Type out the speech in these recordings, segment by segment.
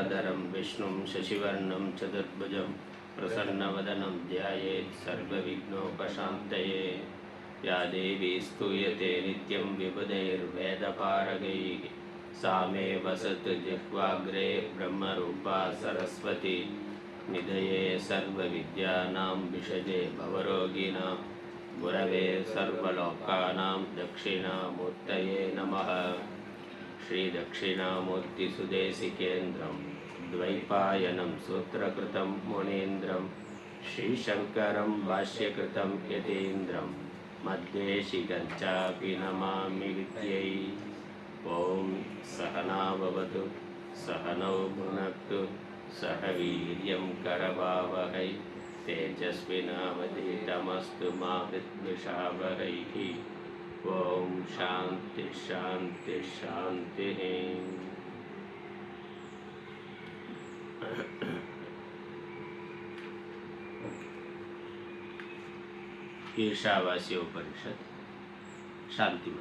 शुक्लांबरधरं विष्णुं शशिवर्णं चतुर्भुजं प्रसन्नवदनं ध्यायेत् सर्वविघ्नोपशान्तये। या देवी स्तूयते नित्यं विबुधैर्वेदपारगैः सा मे वसतु जिह्वाग्रे ब्रह्मरूपा सरस्वती। निधये सर्वविद्यानां विषजे भवरोगिणां गुरवे सर्वलोकानां दक्षिणामूर्तये नमः। श्रीदक्षिणामूर्तिसुदेशिकेन्द्रं द्वैपायनं सूत्रकृतं मुनीन्द्रं श्रीशङ्करं भाष्यकृतं यतीन्द्रं मद्देशिकञ्चापि नमामि विद्यै। ॐ सहना भवतु सहनौ भुनक्तु सह वीर्यं करवावहै तेजस्विनावधीतमस्तु मा विद्विषावहैः। ओम शांति शांति शांति। ईशावास्योपनिषद शांति।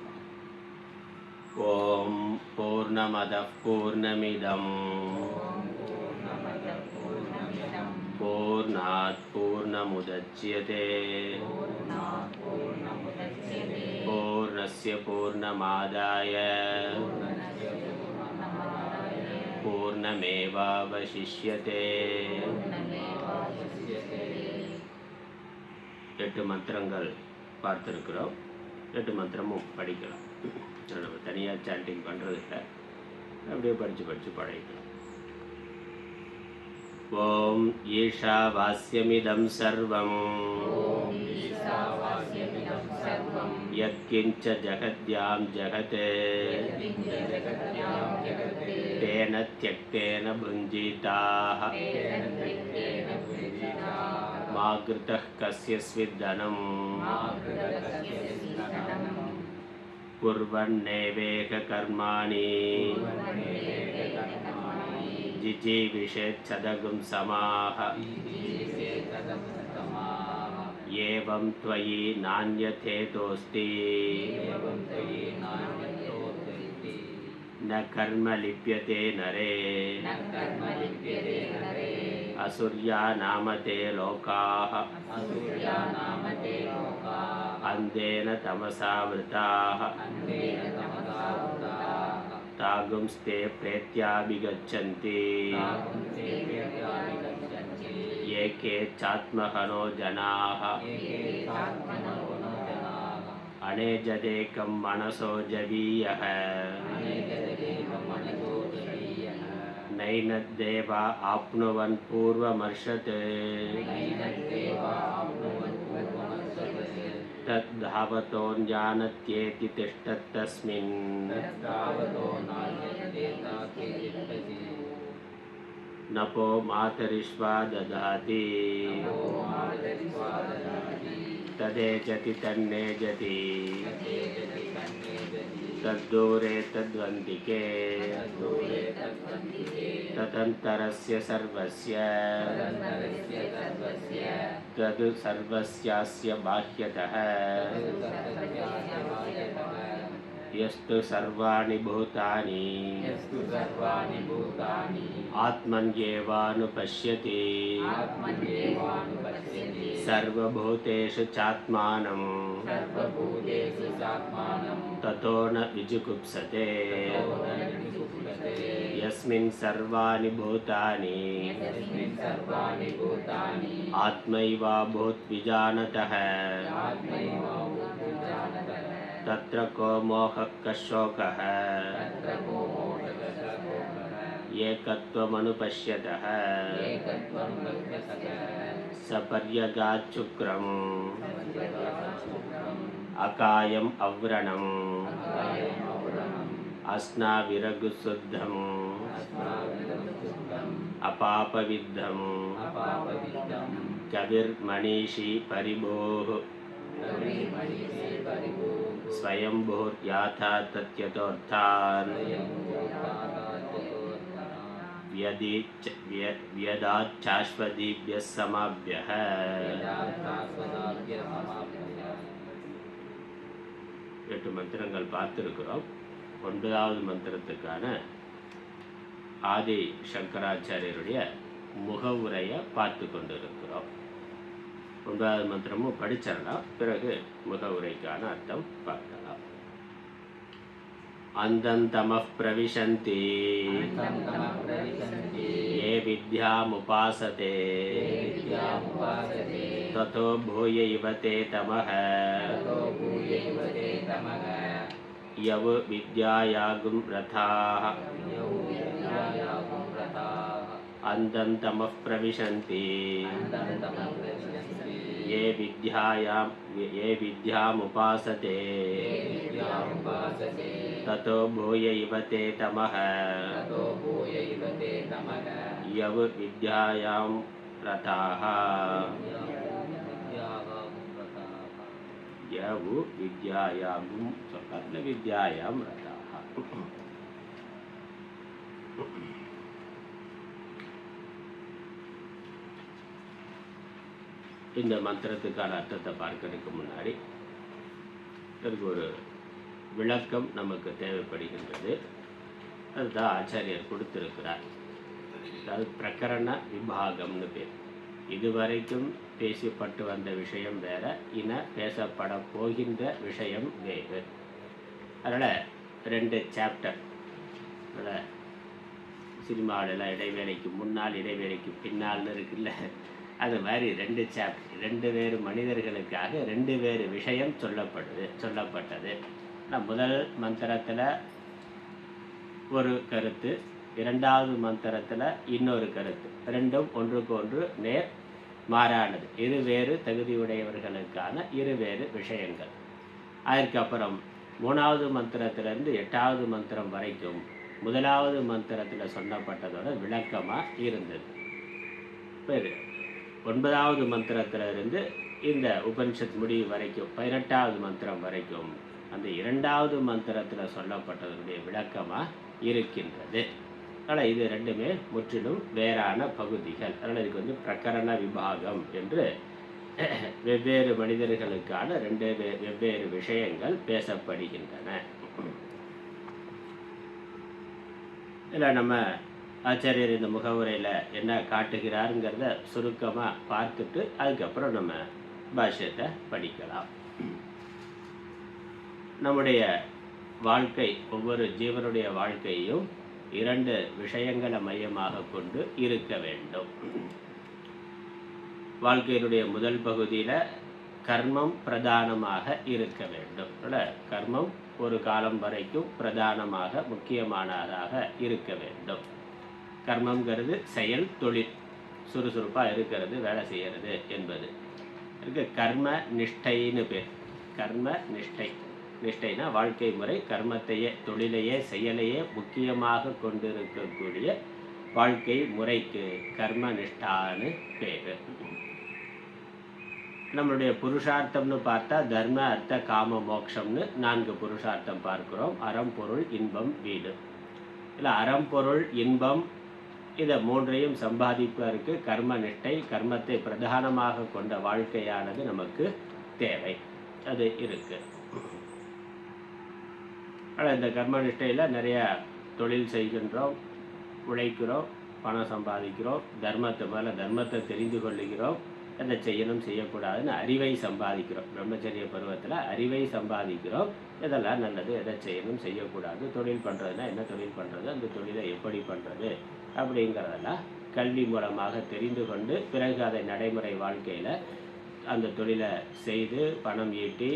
ओम पूर्णमदः पूर्णमिदं पूर्णात् पूर्णमुदच्यते पूर्णस्य पूर्णमादाय पूर्णमेवावशिष्यते। 8 மந்திரங்கள் பார்த்திருக்கிறோம். 8 மந்திரமும் படிக்கலாம். நம்ம தனியாக சாண்டிங் பண்ணுறது இல்லை, அப்படியே படித்து பழகிக்கலாம். ஓம் ஈஷாவாஸ்யமிதம் சர்வம் यत्किंच जगद्यां जगत् तेन त्यक्तेन भुञ्जीताः मा घृतः कस्यचिद्धनं कुर्वन्नेवेह कर्माणि जिजीविषेच्छदगुं समाः एवं त्वयि नान्यथेतोऽस्ति न कर्म लिप्यते नरे असुर्या नामते लोकाः अन्धेन तमसावृताः तागुंस्ते प्रेत्याभिगच्छन्ति ये केचात्महनो जनाः अनेजदेकं मनसो जवीयः नैनद्देवा आप्नुवन् पूर्वमर्षत् तद्धावतोऽन्जानत्येति तिष्ठत्तस्मिन् नपो मातरिष्वा ददाति तदेजति तन्नेजति तद्दूरे तद्वन्दिके तदन्तरस्य सर्वस्य तद् सर्वस्यास्य बाह्यतः यस्तु सर्वाणि भूतानि आत्मन्येवानुपश्यति सर्वभूतेषु चात्मानं ततो न विजुगुप्सते यस्मिन् सर्वाणि भूतानि आत्मैवाभूद्विजानतः तत्र को मोहः कः शोकः एकत्वमनुपश्यतः सपर्यगाच्छुक्रम् अकायम् अव्रणम् अस्नाविरगुशुद्धम् अपापविद्धम् कविर्मनीषी परिभोः स्वयंभूर्याथा तत्यतोऽर्थान् व्यदाच्छाश्वतीभ्यः समाभ्यः। 8 மந்திரங்கள் பார்த்திருக்கிறோம். 9வது மந்திரத்துக்கான ஆதி சங்கராச்சாரியருடைய முகவுரையை பார்த்து கொண்டிருக்கிறோம். 9வது மந்திரமும் படிச்சிடலாம், பிறகு முகவுரைக்கான அர்த்தம் பார்க்கலாம். அந்தந்தமः பிரவிசந்தி ये विद्यामुपासते ततो भूयैव ते तमः यव विद्यायागुं रथाः अन्तन्तमः प्रविशन्ति ये विद्यामुपासते ततो भूयैव ते तमः यव विद्यायां रताः यव विद्यायागुं विद्यायां रताः. இந்த மந்திரத்துக்கான அர்த்தத்தை பார்க்கறதுக்கு முன்னாடி இதற்கு ஒரு விளக்கம் நமக்கு தேவைப்படுகின்றது. அதுதான் ஆச்சாரியர் கொடுத்திருக்கிறார். அதாவது பிரகரண விபாகம்னு பேர். இதுவரைக்கும் பேசப்பட்டு வந்த விஷயம் வேற, பேசப்பட போகின்ற விஷயம் வேறு. அதனால் 2 சாப்டர். அதனால் சினிமாவிலலாம் இடைவேளைக்கு முன்னால் இடைவேளைக்கு பின்னால்னு இருக்குல்ல, அது மாதிரி 2 சாப்டர், 2 வேறு மனிதர்களுக்காக 2 வேறு விஷயம் சொல்லப்பட்டது. முதல் மந்திரத்தில் ஒரு கருத்து, 2வது மந்திரத்தில் இன்னொரு கருத்து. ரெண்டும் ஒன்றுக்கு ஒன்று நேர் மாறானது. இருவேறு தகுதியுடையவர்களுக்கான இருவேறு விஷயங்கள். அதுக்கப்புறம் 3வது மந்திரத்திலிருந்து 8வது மந்திரம் வரைக்கும் 1வது மந்திரத்தில் சொல்லப்பட்டதோட விளக்கமாக இருந்தது. 9வது மந்திரத்திலிருந்து இந்த உபனிஷத் முடிவு வரைக்கும் 18வது மந்திரம் வரைக்கும் அந்த 2வது மந்திரத்தில் சொல்லப்பட்டதனுடைய விளக்கமாக இருக்கின்றது. அதனால் இது ரெண்டுமே முற்றிலும் வேறான பகுதிகள். அதனால் இதுக்கு பிரகரண விபாகம் என்று வெவ்வேறு மனிதர்களுக்கான 2 வெவ்வேறு விஷயங்கள் பேசப்படுகின்றன. இதில் நம்ம ஆச்சாரியர் இந்த முகவுரையில் என்ன காட்டுகிறாருங்கிறத சுருக்கமாக பார்த்துட்டு அதுக்கப்புறம் நம்ம பாஷ்யத்தை படிக்கலாம். நம்முடைய வாழ்க்கை, ஒவ்வொரு ஜீவனுடைய வாழ்க்கையும் 2 விஷயங்களை மையமாக கொண்டு இருக்க வேண்டும். வாழ்க்கையினுடைய முதல் பகுதியில் கர்மம் பிரதானமாக இருக்க வேண்டும். கர்மம் ஒரு காலம் வரைக்கும் பிரதானமாக முக்கியமானதாக இருக்க வேண்டும். கர்மங்கிறது செயல், தொழில், சுறுசுறுப்பாக இருக்கிறது, வேலை செய்கிறது என்பது. கர்ம நிஷ்டைன்னு பேர். கர்ம நிஷ்டை. நிஷ்டைனா வாழ்க்கை முறை, கர்மத்தையே, தொழிலையே, செயலையே முக்கியமாக கொண்டிருக்கக்கூடிய வாழ்க்கை முறைக்கு கர்ம நிஷ்டான்னு பேர். நம்மளுடைய புருஷார்த்தம்னு பார்த்தா தர்ம, அர்த்த, காம, மோட்சம்னு 4 புருஷார்த்தம் பார்க்கிறோம். அறம், பொருள், இன்பம், வீடு. இல்லை அறம், பொருள், இன்பம், இதை 3ஐயும் சம்பாதிப்பதற்கு கர்ம நிஷ்டை, கர்மத்தை பிரதானமாக கொண்ட வாழ்க்கையானது நமக்கு தேவை. அது இருக்கு. ஆனால் இந்த கர்ம நிஷ்டையில் நிறைய தொழில் செய்கின்றோம், உழைக்கிறோம், பணம் சம்பாதிக்கிறோம், தர்மத்தை மேலே தர்மத்தை தெரிந்து கொள்ளுகிறோம், எதை செய்யணும் செய்யக்கூடாதுன்னு அறிவை சம்பாதிக்கிறோம். பிரம்மச்சரிய பருவத்தில் அறிவை சம்பாதிக்கிறோம். எதெல்லாம் நல்லது, எதை செய்யணும் செய்யக்கூடாது, தொழில் பண்ணுறதுனா என்ன தொழில் பண்ணுறது, அந்த தொழிலை எப்படி பண்ணுறது அப்படிங்கிறதெல்லாம் கல்வி மூலமாக தெரிந்து கொண்டு பிறகு அதை நடைமுறை வாழ்க்கையில் அந்த தொழிலை செய்து பணம் ஈட்டி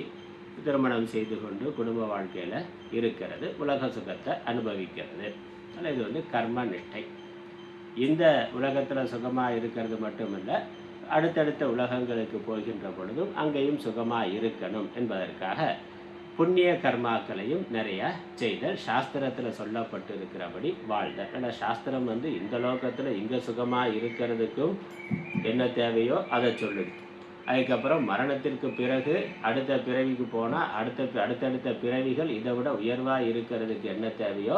திருமணம் செய்து கொண்டு குடும்ப வாழ்க்கையில் இருக்கிறது, உலக சுகத்தை அனுபவிக்கிறது. ஆனால் இது கர்ம நிஷ்டை. இந்த உலகத்தில் சுகமாக இருக்கிறது மட்டுமில்லை, அடுத்தடுத்த உலகங்களுக்கு போகின்ற பொழுதும் அங்கேயும் சுகமாக இருக்கணும் என்பதற்காக புண்ணிய கர்மாக்களையும் நிறைய செய்தல், சாஸ்திரத்தில் சொல்லப்பட்டு இருக்கிறபடி வாழ்தல். ஆனால் சாஸ்திரம் இந்த லோகத்தில் இங்கே சுகமாக இருக்கிறதுக்கும் என்ன தேவையோ அதை சொல்லுது. அதுக்கப்புறம் மரணத்திற்கு பிறகு அடுத்த பிறவிக்கு போனால் அடுத்தடுத்த பிறவிகள் இதை விட உயர்வாக இருக்கிறதுக்கு என்ன தேவையோ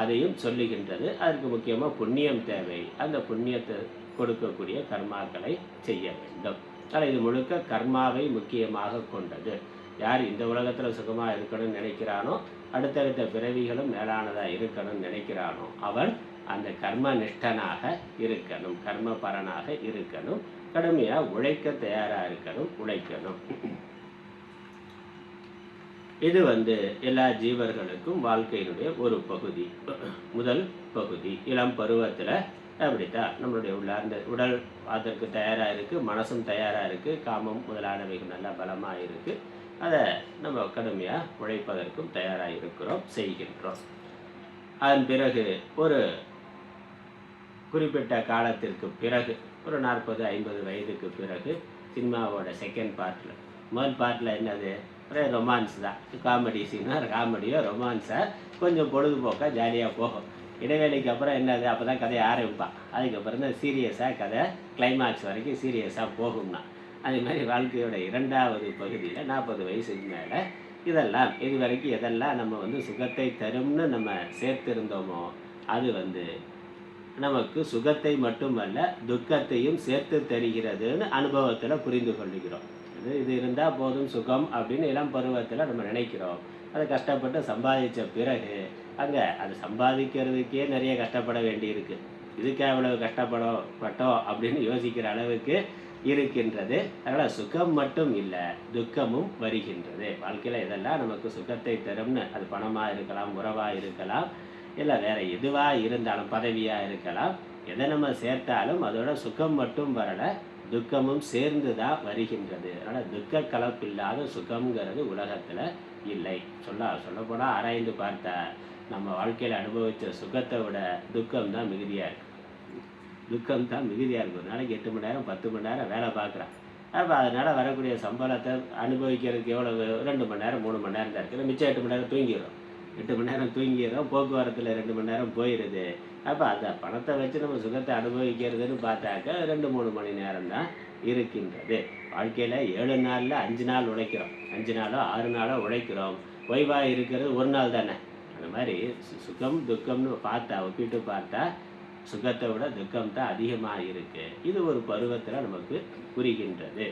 அதையும் சொல்லுகின்றது. அதற்கு முக்கியமாக புண்ணியம் தேவை. அந்த புண்ணியத்தை கொடுக்கக்கூடிய கர்மாக்களை செய்ய வேண்டும். ஆனால் இது முழுக்க கர்மாவை முக்கியமாக கொண்டது. யார் இந்த உலகத்தில் சுகமாக இருக்கணும்னு நினைக்கிறானோ, அடுத்தடுத்த பிறவிகளும் மேலானதாக இருக்கணும்னு நினைக்கிறானோ, அவன் அந்த கர்ம நிஷ்டனாக இருக்கணும், கர்ம பரனாக இருக்கணும், கடுமையாக உழைக்க தயாராக இருக்கணும், உழைக்கணும். இது எல்லா ஜீவர்களுக்கும் வாழ்க்கையினுடைய ஒரு பகுதி. முதல் பகுதி இளம் பருவத்தில் அப்படித்தான் நம்மளுடைய அந்த உடல் அதற்கு தயாராக இருக்குது, மனசும் தயாராக இருக்குது, காமம் முதலானவைகள் நல்லா பலமாக இருக்குது. அதை நம்ம கடுமையாக உழைப்பதற்கும் தயாராக இருக்கிறோம், செய்கின்றோம். அதன் பிறகு ஒரு குறிப்பிட்ட காலத்திற்கு பிறகு ஒரு 40-50 வயதுக்கு பிறகு சினிமாவோட செகண்ட் பார்ட்டில், முதல் பார்ட்டில் என்னது, ஒரே ரொமான்ஸ் தான். காமெடி சீனாக காமெடியோ ரொமான்ஸாக கொஞ்சம் பொழுதுபோக்காக ஜாலியாக போகும். இடைவேளைக்கு அப்புறம் என்னது, அப்போ தான் கதையை ஆரம்பிப்பான். அதுக்கப்புறம் தான் சீரியஸாக கதை கிளைமாக்ஸ் வரைக்கும் சீரியஸாக போகும்னா, அதே மாதிரி வாழ்க்கையோட 2வது பகுதியில் 40 வயசுக்கு மேலே இதெல்லாம் இது வரைக்கும் எதெல்லாம் நம்ம சுகத்தை தரும்னு நம்ம சேர்த்திருந்தோமோ அது நமக்கு சுகத்தை மட்டுமல்ல துக்கத்தையும் சேர்த்து தருகிறதுன்னு அனுபவத்தில் புரிந்து கொள்ளுகிறோம். இது இருந்தால் போதும் சுகம் அப்படின்னு இளம் பருவத்தில் நம்ம நினைக்கிறோம். அதை கஷ்டப்பட்டு சம்பாதித்த பிறகு அங்கே அது சம்பாதிக்கிறதுக்கே நிறைய கஷ்டப்பட வேண்டியிருக்கு. இதுக்கு அவ்வளவு கஷ்டப்பட்டோம் அப்படின்னு யோசிக்கிற அளவுக்கு இருக்கின்றது. அதனால் சுகம் மட்டும் இல்லை, துக்கமும் வருகின்றது. வாழ்க்கையில் இதெல்லாம் நமக்கு சுகத்தை தரும்னு, அது பணமாக இருக்கலாம், உறவாக இருக்கலாம், இல்லை வேறு எதுவாக இருந்தாலும், பதவியாக இருக்கலாம், எதை நம்ம சேர்த்தாலும் அதோட சுகம் மட்டும் வரலை, துக்கமும் சேர்ந்து தான் வருகின்றது. அதனால் துக்க கலப்பில்லாத சுகம்ங்கிறது உலகத்தில் இல்லை. சொல்லப்போனால் ஆராய்ந்து பார்த்தா நம்ம வாழ்க்கையில் அனுபவித்த சுகத்தை விட துக்கம் தான் மிகுதியாக இருக்குது. துக்கம் தான் மிகுதியாக இருக்குது. ஒரு நாளைக்கு 8 மணி நேரம் 10 மணி நேரம் வேலை பார்க்குறான். அப்போ அதனால் வரக்கூடிய சம்பளத்தை அனுபவிக்கிறதுக்கு எவ்வளவு, 2 மணி நேரம் 3 மணி நேரம் தான் இருக்குது. மிச்சம் 8 மணி நேரம் தூங்கிடுறோம். 8 மணி நேரம் தூங்கிடுறோம், போக்குவரத்தில் 2 மணி நேரம் போயிடுது. அப்போ அந்த பணத்தை வச்சு நம்ம சுகத்தை அனுபவிக்கிறதுன்னு பார்த்தாக்க 2-3 மணி நேரம் தான் இருக்கின்றது. வாழ்க்கையில் 7 நாளில் 5 நாள் உழைக்கிறோம், 5 நாளோ 6 நாளோ உழைக்கிறோம். ஓய்வாக இருக்கிறது ஒரு நாள் தானே. அந்த மாதிரி சுகம் துக்கம்னு ஒப்பிட்டு பார்த்தா சுகத்தை விட துக்கம் தான் அதிகமாக இருக்குது. இது ஒரு பருவத்தில் நமக்கு புரிகின்றது.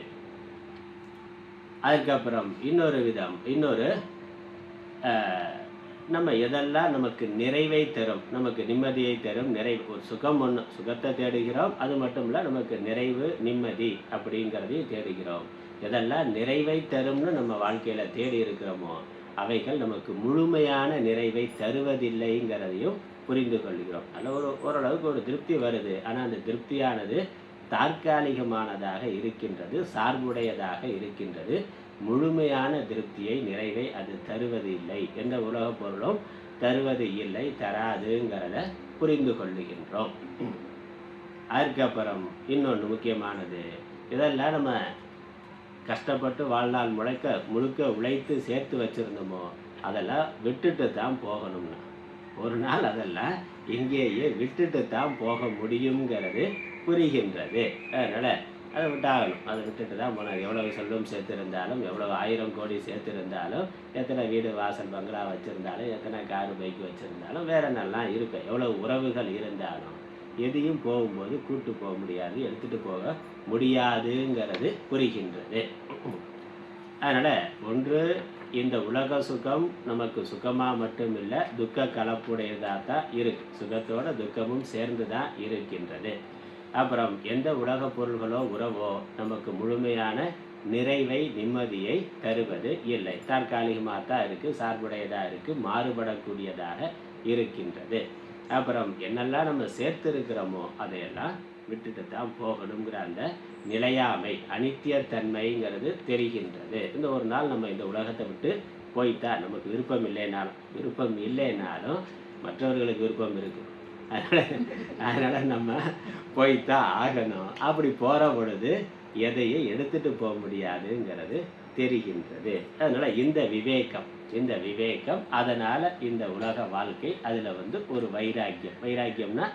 அதுக்கப்புறம் இன்னொரு விதம், நம்ம எதெல்லாம் நமக்கு நிறைவை தரும், நமக்கு நிம்மதியை தரும், ஒரு சுகம் ஒன்று, சுகத்தை தேடுகிறோம், அது மட்டும் இல்லை நமக்கு நிறைவு நிம்மதி அப்படிங்கிறதையும் தேடுகிறோம். எதெல்லாம் நிறைவை தரும்னு நம்ம வாழ்க்கையில் தேடி இருக்கிறோமோ அவைகள் நமக்கு முழுமையான நிறைவை தருவதில்லைங்கிறதையும் புரிந்து கொள்கிறோம். அதில் ஓரளவுக்கு ஒரு திருப்தி வருது, ஆனால் அந்த திருப்தியானது தற்காலிகமானதாக இருக்கின்றது, சார்புடையதாக இருக்கின்றது. முழுமையான திருப்தியை, நிறைவை அது தருவது இல்லை. எந்த உலக பொருளும் தருவது இல்லை, தராதுங்கிறத புரிந்து கொள்ளுகின்றோம். அதுக்கப்புறம் இன்னொன்று முக்கியமானது, இதெல்லாம் நம்ம கஷ்டப்பட்டு வாழ்நாள் முழுக்க உழைத்து சேர்த்து வச்சுருந்தோமோ அதெல்லாம் விட்டுட்டு தான் போகணும்னா, ஒரு நாள் அதெல்லாம் இங்கேயே விட்டுட்டு தான் போக முடியுங்கிறது புரிகின்றது. அதனால் அதை விட்டாகணும். அதை விட்டுட்டு தான் போனால் எவ்வளவு செல்வம் சேர்த்துருந்தாலும், எவ்வளவு 1000 கோடி சேர்த்துருந்தாலும், எத்தனை வீடு வாசல் பங்களா வச்சுருந்தாலும், எத்தனை காரு பைக்கு வச்சுருந்தாலும், வேற என்னெல்லாம் இருக்கும், எவ்வளவு உறவுகள் இருந்தாலும் எதையும் போகும்போது கூட்டு போக முடியாது, எடுத்துகிட்டு போக முடியாதுங்கிறது புரிகின்றது. அதனால் ஒன்று, இந்த உலக சுகம் நமக்கு சுகமாக மட்டும் இல்லை, துக்க கலப்புடையதாக தான் இருக்குது. சுகத்தோட துக்கமும் சேர்ந்து தான் இருக்கின்றது. அப்புறம் எந்த உலக பொருள்களோ உறவோ நமக்கு முழுமையான நிறைவை நிம்மதியை தருவது இல்லை, தற்காலிகமாக தான் இருக்குது, சார்புடையதாக இருக்குது, மாறுபடக்கூடியதாக இருக்கின்றது. அப்புறம் என்னெல்லாம் நம்ம சேர்த்துருக்கிறோமோ அதையெல்லாம் விட்டுட்டு தான் போகணுங்கிற அந்த நிலையாமை, அனித்தியத்தன்மைங்கிறது தெரிகின்றது. இந்த ஒரு நாள் நம்ம இந்த உலகத்தை விட்டு போயிட்டா, நமக்கு விருப்பம் இல்லைனாலும் மற்றவர்களுக்கு விருப்பம் இருக்குது, அதனால் நம்ம போய்த்தான் ஆகணும். அப்படி போகிற பொழுது எதையும் எடுத்துகிட்டு போக முடியாதுங்கிறது தெரிகின்றது. அதனால் இந்த விவேகம் அதனால் இந்த உலக வாழ்க்கை அதில் ஒரு வைராக்கியம்னா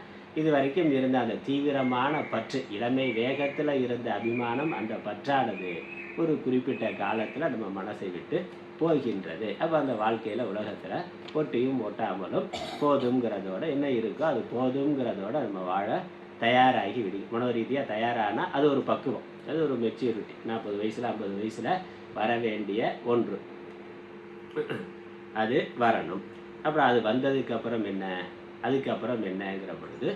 இது வரைக்கும் இருந்த அந்த தீவிரமான பற்று, இளமை வேகத்தில் இருந்த அபிமானம், அந்த பற்றானது ஒரு குறிப்பிட்ட காலத்தில் நம்ம மனசை விட்டு போகின்றது. அப்போ அந்த வாழ்க்கையில் உலகத்தில் ஒட்டியும் ஒட்டாமலும் போதுங்கிறதோட என்ன இருக்கோ அது போதுங்கிறதோட நம்ம வாழ தயாராகி மனோ ரீதியாக தயாரானால் அது ஒரு பக்குவம், அது ஒரு மெச்சூரிட்டி. 40 வயசில் 50 வயசில் வர வேண்டிய ஒன்று, அது வரணும். அப்புறம் அது வந்ததுக்கப்புறம் என்ன, அதுக்கப்புறம் என்னங்கிற பொழுது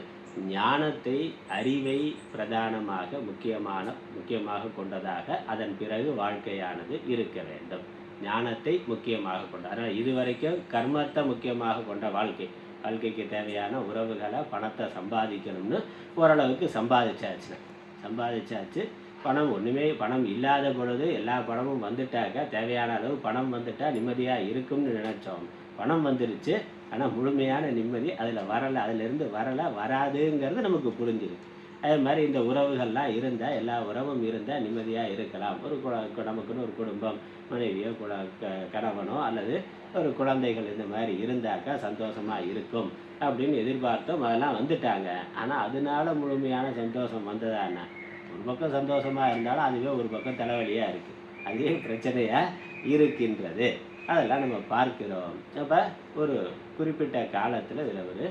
ஞானத்தை, அறிவை பிரதானமாக முக்கியமாக கொண்டதாக அதன் பிறகு வாழ்க்கையானது இருக்க வேண்டும். ஞானத்தை முக்கியமாக கொண்ட, அதனால் இதுவரைக்கும் கர்மத்தை முக்கியமாக கொண்ட வாழ்க்கைக்கு தேவையான உறவுகளை, பணத்தை சம்பாதிக்கணும்னு ஓரளவுக்கு சம்பாதிச்சாச்சு. பணம் இல்லாத பொழுது எல்லா பணமும் வந்துட்டாக்க, தேவையான அளவு பணம் வந்துட்டா நிம்மதியாக இருக்கும்னு நினச்சோம். பணம் வந்துருச்சு, ஆனால் முழுமையான நிம்மதி அதிலிருந்து வராதுங்கிறது நமக்கு புரிஞ்சிருக்கு. அதே மாதிரி இந்த உறவுகள்லாம் இருந்தால், எல்லா உறவும் இருந்தால் நிம்மதியாக இருக்கலாம். நமக்குன்னு ஒரு குடும்பம், மனைவியோ கணவனோ அல்லது ஒரு குழந்தைகள் இந்த மாதிரி இருந்தாக்கா சந்தோஷமாக இருக்கும் அப்படின்னு எதிர்பார்த்தோம். அதெல்லாம் வந்துட்டாங்க. ஆனால் அதனால முழுமையான சந்தோஷம் வந்ததான்னா, ஒரு பக்கம் சந்தோஷமாக இருந்தாலும் அதுவே ஒரு பக்கம் தலைவலியாக இருக்குது, அதே பிரச்சனையாக இருக்கின்றது. அதெல்லாம் நம்ம பார்க்கிறோம். அப்போ ஒரு குறிப்பிட்ட காலத்தில் இதில் ஒரு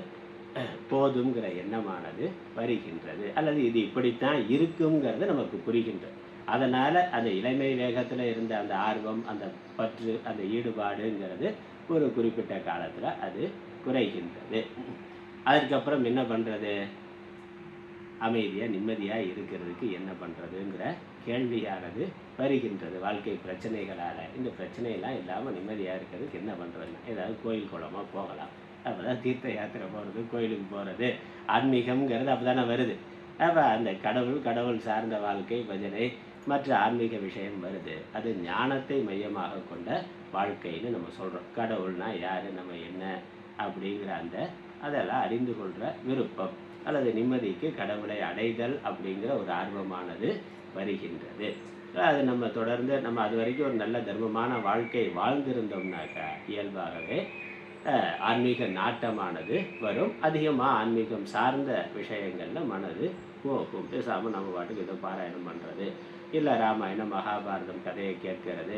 போதுங்கிற எண்ணமானது வருகின்றது, அல்லது இது இப்படித்தான் இருக்குங்கிறது நமக்கு புரிகின்றது. அதனால் அந்த இளமை வேகத்தில் இருந்த அந்த ஆர்வம், அந்த பற்று, அந்த ஈடுபாடுங்கிறது ஒரு குறிப்பிட்ட காலத்தில் அது குறைகின்றது. அதுக்கப்புறம் என்ன பண்ணுறது? அமைதியாக நிம்மதியாக இருக்கிறதுக்கு என்ன பண்ணுறதுங்கிற கேள்வியானது வருகின்றது. வாழ்க்கை பிரச்சனைகளால் இந்த பிரச்சனையெல்லாம் இல்லாமல் நிம்மதியாக இருக்கிறதுக்கு என்ன பண்ணுறதுன்னா, ஏதாவது கோயில் குளமாக போகலாம். அப்போ தான் தீர்த்த யாத்திரை போகிறது, கோயிலுக்கு போகிறது, ஆன்மீகம்ங்கிறது அப்போ தானே வருது. அப்போ அந்த கடவுள் சார்ந்த வாழ்க்கை, பஜனை, மற்ற ஆன்மீக விஷயம் வருது. அது ஞானத்தை மையமாக கொண்ட வாழ்க்கைன்னு நம்ம சொல்கிறோம். கடவுள்னா யார், நம்ம என்ன அப்படிங்கிற அதெல்லாம் அறிந்து கொள்கிற விருப்பம், அல்லது நிம்மதிக்கு கடவுளை அடைதல் அப்படிங்கிற ஒரு ஆர்வமானது வருகின்றது. அது நம்ம தொடர்ந்து அது வரைக்கும் ஒரு நல்ல தர்மமான வாழ்க்கை வாழ்ந்திருந்தோம்னாக்கா இயல்பாகவே ஆன்மீக நாட்டமானது வரும். அதிகமாக ஆன்மீகம் சார்ந்த விஷயங்களில் மனது போகும். பேசாமல் நம்ம பாட்டுக்கு ஏதோ பாராயணம் பண்ணுறது, இல்லை ராமாயணம் மகாபாரதம் கதையை கேட்கறது,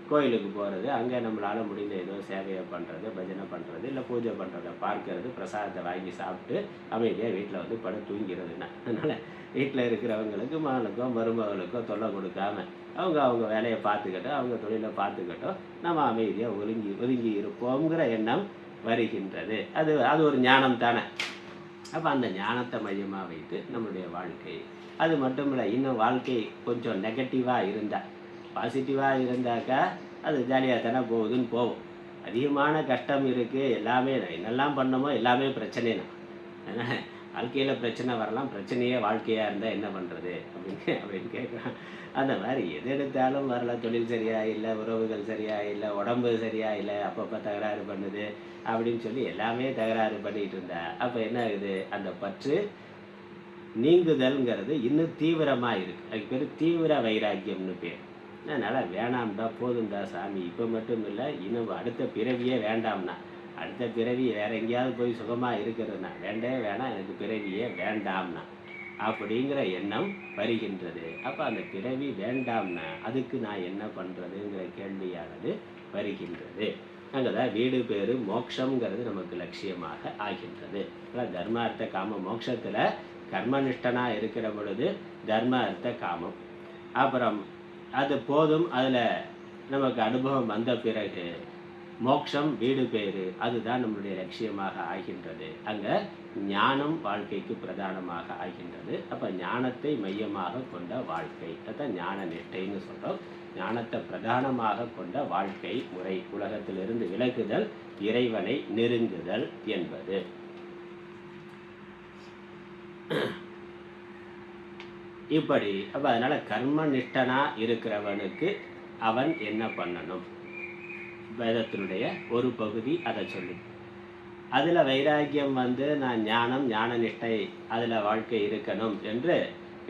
கோயிலுக்கு போகிறது, அங்கே நம்மளால் முடிந்த ஏதோ சேவையை பண்ணுறது, பஜனை பண்ணுறது, இல்லை பூஜை பண்ணுறதை பார்க்கறது, பிரசாதத்தை வாங்கி சாப்பிட்டு அமைதியாக வீட்டில் வந்து படுத்து தூங்கிறதுன்னா. அதனால் வீட்டில் இருக்கிறவங்களுக்கு, மகனுக்கோ மருமகளுக்கோ தொல்லை கொடுக்காம அவங்க வேலையை பார்த்துக்கிட்டோம், அவங்க தொழிலை பார்த்துக்கிட்டோம், நம்ம அமைதியாக ஒதுங்கி இருப்போங்கிற எண்ணம் வருகின்றது. அது ஒரு ஞானம் தானே. அப்போ அந்த ஞானத்தை மையமாக வைத்து நம்மளுடைய வாழ்க்கை, அது மட்டும் இல்லை, இன்னும் வாழ்க்கை கொஞ்சம் நெகட்டிவாக இருந்தால், பாசிட்டிவாக இருந்தாக்கா அது ஜாலியாக தானே போகுதுன்னு போவோம். அதிகமான கஷ்டம் இருக்குது, எல்லாமே என்னெல்லாம் பண்ணமோ எல்லாமே பிரச்சனை தான். அதனால் வாழ்க்கையில் பிரச்சனை வரலாம், பிரச்சனையே வாழ்க்கையாக இருந்தால் என்ன பண்ணுறது அப்படின்னு கேட்குறான். அந்த மாதிரி எது எடுத்தாலும் வரல. தொழில் சரியாக இல்லை, உறவுகள் சரியாக இல்லை, உடம்பு சரியாக இல்லை, அப்பப்போ தகராறு பண்ணுது அப்படின்னு சொல்லி எல்லாமே தகராறு பண்ணிகிட்டு இருந்தா அப்போ என்ன ஆகுது? அந்த பற்று நீங்குதல்ங்கிறது இன்னும் தீவிரமாக இருக்குது. அதுக்கு பேர் தீவிர வைராக்கியம்னு பேர். அதனால் வேணாம்டா, போதும்டா சாமி, இப்போ மட்டும் இல்லை, இன்னும் அடுத்த பிறவியே வேண்டாம்னா, அடுத்த பிறவி வேற எங்கேயாவது போய் சுகமாக இருக்கிறதுனா வேண்டவே வேணாம், எனக்கு பிறவியே வேண்டாம்னா அப்படிங்கிற எண்ணம் வருகின்றது. அப்போ அந்த பிறவி வேண்டாம்னா அதுக்கு நான் என்ன பண்ணுறதுங்கிற கேள்வியானது வருகின்றது. அங்கே தான் வீடு பேரு மோட்சங்கிறது நமக்கு லட்சியமாக ஆகின்றது. தர்மார்த்த காம மோட்சத்தில் கர்மனிஷ்டனாக இருக்கிற பொழுது தர்ம அர்த்த காமம், அப்புறம் அது போதும், அதில் நமக்கு அனுபவம் வந்த பிறகு மோட்சம், வீடு பேரு, அதுதான் நம்மளுடைய லட்சியமாக ஆகின்றது. அங்கே ஞானம் வாழ்க்கைக்கு பிரதானமாக ஆகின்றது. அப்போ ஞானத்தை மையமாக கொண்ட வாழ்க்கை, அதான் ஞான நிஷ்டைன்னு சொல்கிறோம். ஞானத்தை பிரதானமாக கொண்ட வாழ்க்கை முறை, உலகத்திலிருந்து விலகுதல், இறைவனை நெருங்குதல் என்பது. இப்படி அப்போ அதனால் கர்மனிஷ்டனாக இருக்கிறவனுக்கு அவன் என்ன பண்ணணும்? வேதத்தினுடைய ஒரு பகுதி அதை சொல்லி, அதில் வைராக்கியம் நான் ஞான நிஷ்டை அதில் வாழ்க்கை இருக்கணும் என்று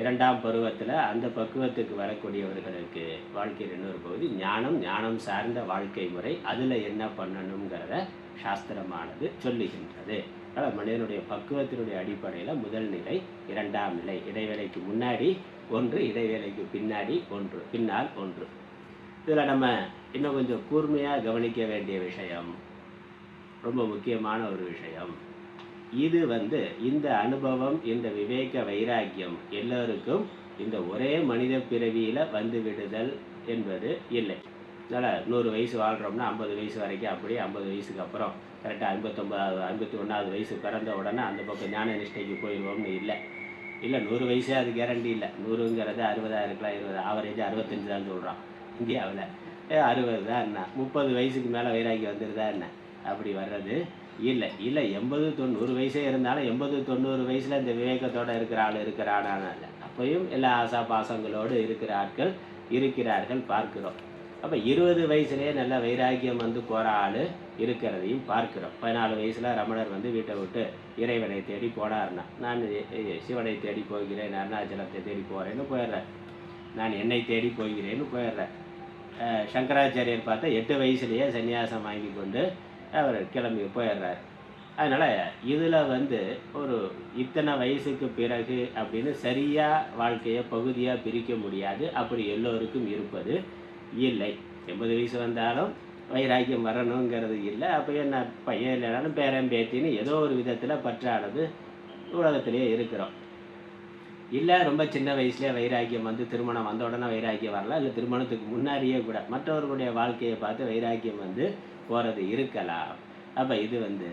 இரண்டாம் பருவத்தில் அந்த பக்குவத்துக்கு வரக்கூடியவர்களுக்கு வாழ்க்கையில் இன்னொரு பகுதி ஞானம் சார்ந்த வாழ்க்கை முறை, அதில் என்ன பண்ணணுங்கிறத சாஸ்திரமானது சொல்லுகின்றது. அதனால் மனிதனுடைய பக்குவத்தினுடைய அடிப்படையில் முதல் நிலை, இரண்டாம் நிலை, இடைவேளைக்கு முன்னாடி ஒன்று, இடைவேளைக்கு பின்னாடி ஒன்று, பின்னால் ஒன்று. இதில் நம்ம இன்னும் கொஞ்சம் கூர்மையாக கவனிக்க வேண்டிய விஷயம், ரொம்ப முக்கியமான ஒரு விஷயம். இது இந்த அனுபவம், இந்த விவேக வைராக்கியம் எல்லோருக்கும் இந்த ஒரே மனித பிறவியில் வந்து விடுதல் என்பது இல்லை. அதனால் 100 வயசு வாழ்கிறோம்னா 50 வயசு வரைக்கும், அப்படியே 50 வயசுக்கு அப்புறம் கரெக்டாக 59வது 51வது வயசு பிறந்த உடனே அந்த பக்கம் ஞான நிஷ்டைக்கு போயிடுவோம்னு இல்லை. 100 வயசே அது கேரண்டி இல்லை. 100ங்கிறது 60 இருக்கலாம், 20 ஆவரேஜ் 65 தான் சொல்கிறான் இந்தியாவில். 60 தான் என்ன, 30 வயசுக்கு மேலே வைராக்கி வந்துடுதா என்ன? அப்படி வர்றது இல்லை. 80 90 வயசே இருந்தாலும் 80 90 வயசில் இந்த விவேகத்தோடு இருக்கிற ஆள் இருக்கிறானா இல்லை. அப்பையும் எல்லா ஆசா பாசங்களோடு இருக்கிற ஆட்கள் இருக்கிறார்கள், பார்க்கிறோம். அப்போ 20 வயசுலேயே நல்ல வைராக்கியம் வந்து போகிற ஆள் இருக்கிறதையும் பார்க்கிறோம். 14 வயசில் ரமணர் வந்து வீட்டை விட்டு இறைவனை தேடி போனார்னா, நான் சிவனை தேடி போகிறேன், அருணாச்சலத்தை தேடி போகிறேன்னு போயிடுறேன், நான் என்னை தேடி போகிறேன்னு போயிடுறேன். சங்கராச்சாரியர் பார்த்தா 8 வயசுலேயே சன்னியாசம் வாங்கி கொண்டு அவர் கிளம்பி போயிடுறார். அதனால் இதில் வந்து ஒரு இத்தனை வயசுக்கு பிறகு அப்படின்னு சரியாக வாழ்க்கையை பகுதியாக பிரிக்க முடியாது. அப்படி எல்லோருக்கும் இருப்பது இல்லை. 80 வயசு வந்தாலும் வைராக்கியம் வரணுங்கிறது இல்லை. அப்போ என்ன பையன் இல்லைனாலும் பேரன் பேத்தின்னு ஏதோ ஒரு விதத்தில் பற்றானது உலகத்திலேயே இருக்கிறோம். இல்லை ரொம்ப சின்ன வயசுலேயே வைராக்கியம் வந்து திருமணம் வந்த உடனே வைராக்கியம் வரலாம், இல்லை திருமணத்துக்கு முன்னாடியே கூட மற்றவர்களுடைய வாழ்க்கையை பார்த்து வைராக்கியம் வந்து போகிறது இருக்கலாம். அப்போ இது வந்து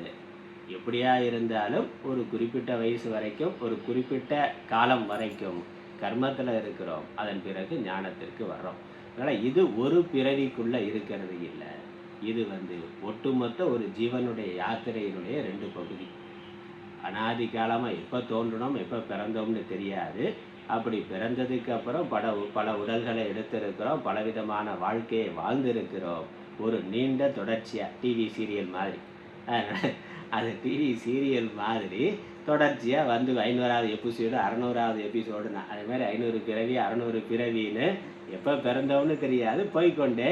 எப்படியா இருந்தாலும் ஒரு குறிப்பிட்ட வயசு வரைக்கும், ஒரு குறிப்பிட்ட காலம் வரைக்கும் கர்மத்தில் இருக்கிறோம். அதன் பிறகு ஞானத்திற்கு வர்றோம். அதனால் இது ஒரு பிறவிக்குள்ளே இருக்கிறது இல்லை. இது வந்து ஒட்டுமொத்த ஒரு ஜீவனுடைய யாத்திரையினுடைய 2 பகுதி. அனாதி காலமாக எப்போ தோன்றணும் எப்போ பிறந்தோம்னு தெரியாது. அப்படி பிறந்ததுக்கு அப்புறம் பல உடல்களை எடுத்திருக்கிறோம், பலவிதமான வாழ்க்கையை வாழ்ந்திருக்கிறோம். ஒரு நீண்ட தொடர்ச்சியாக டிவி சீரியல் மாதிரி. அது டிவி சீரியல் மாதிரி தொடர்ச்சியாக வந்து 500வது எபிசோடு 600வது எபிசோடுனா அதே மாதிரி 500 பிறவி 600 பிறவின்னு எப்போ பிறந்தோம்னு தெரியாது, போய்கொண்டே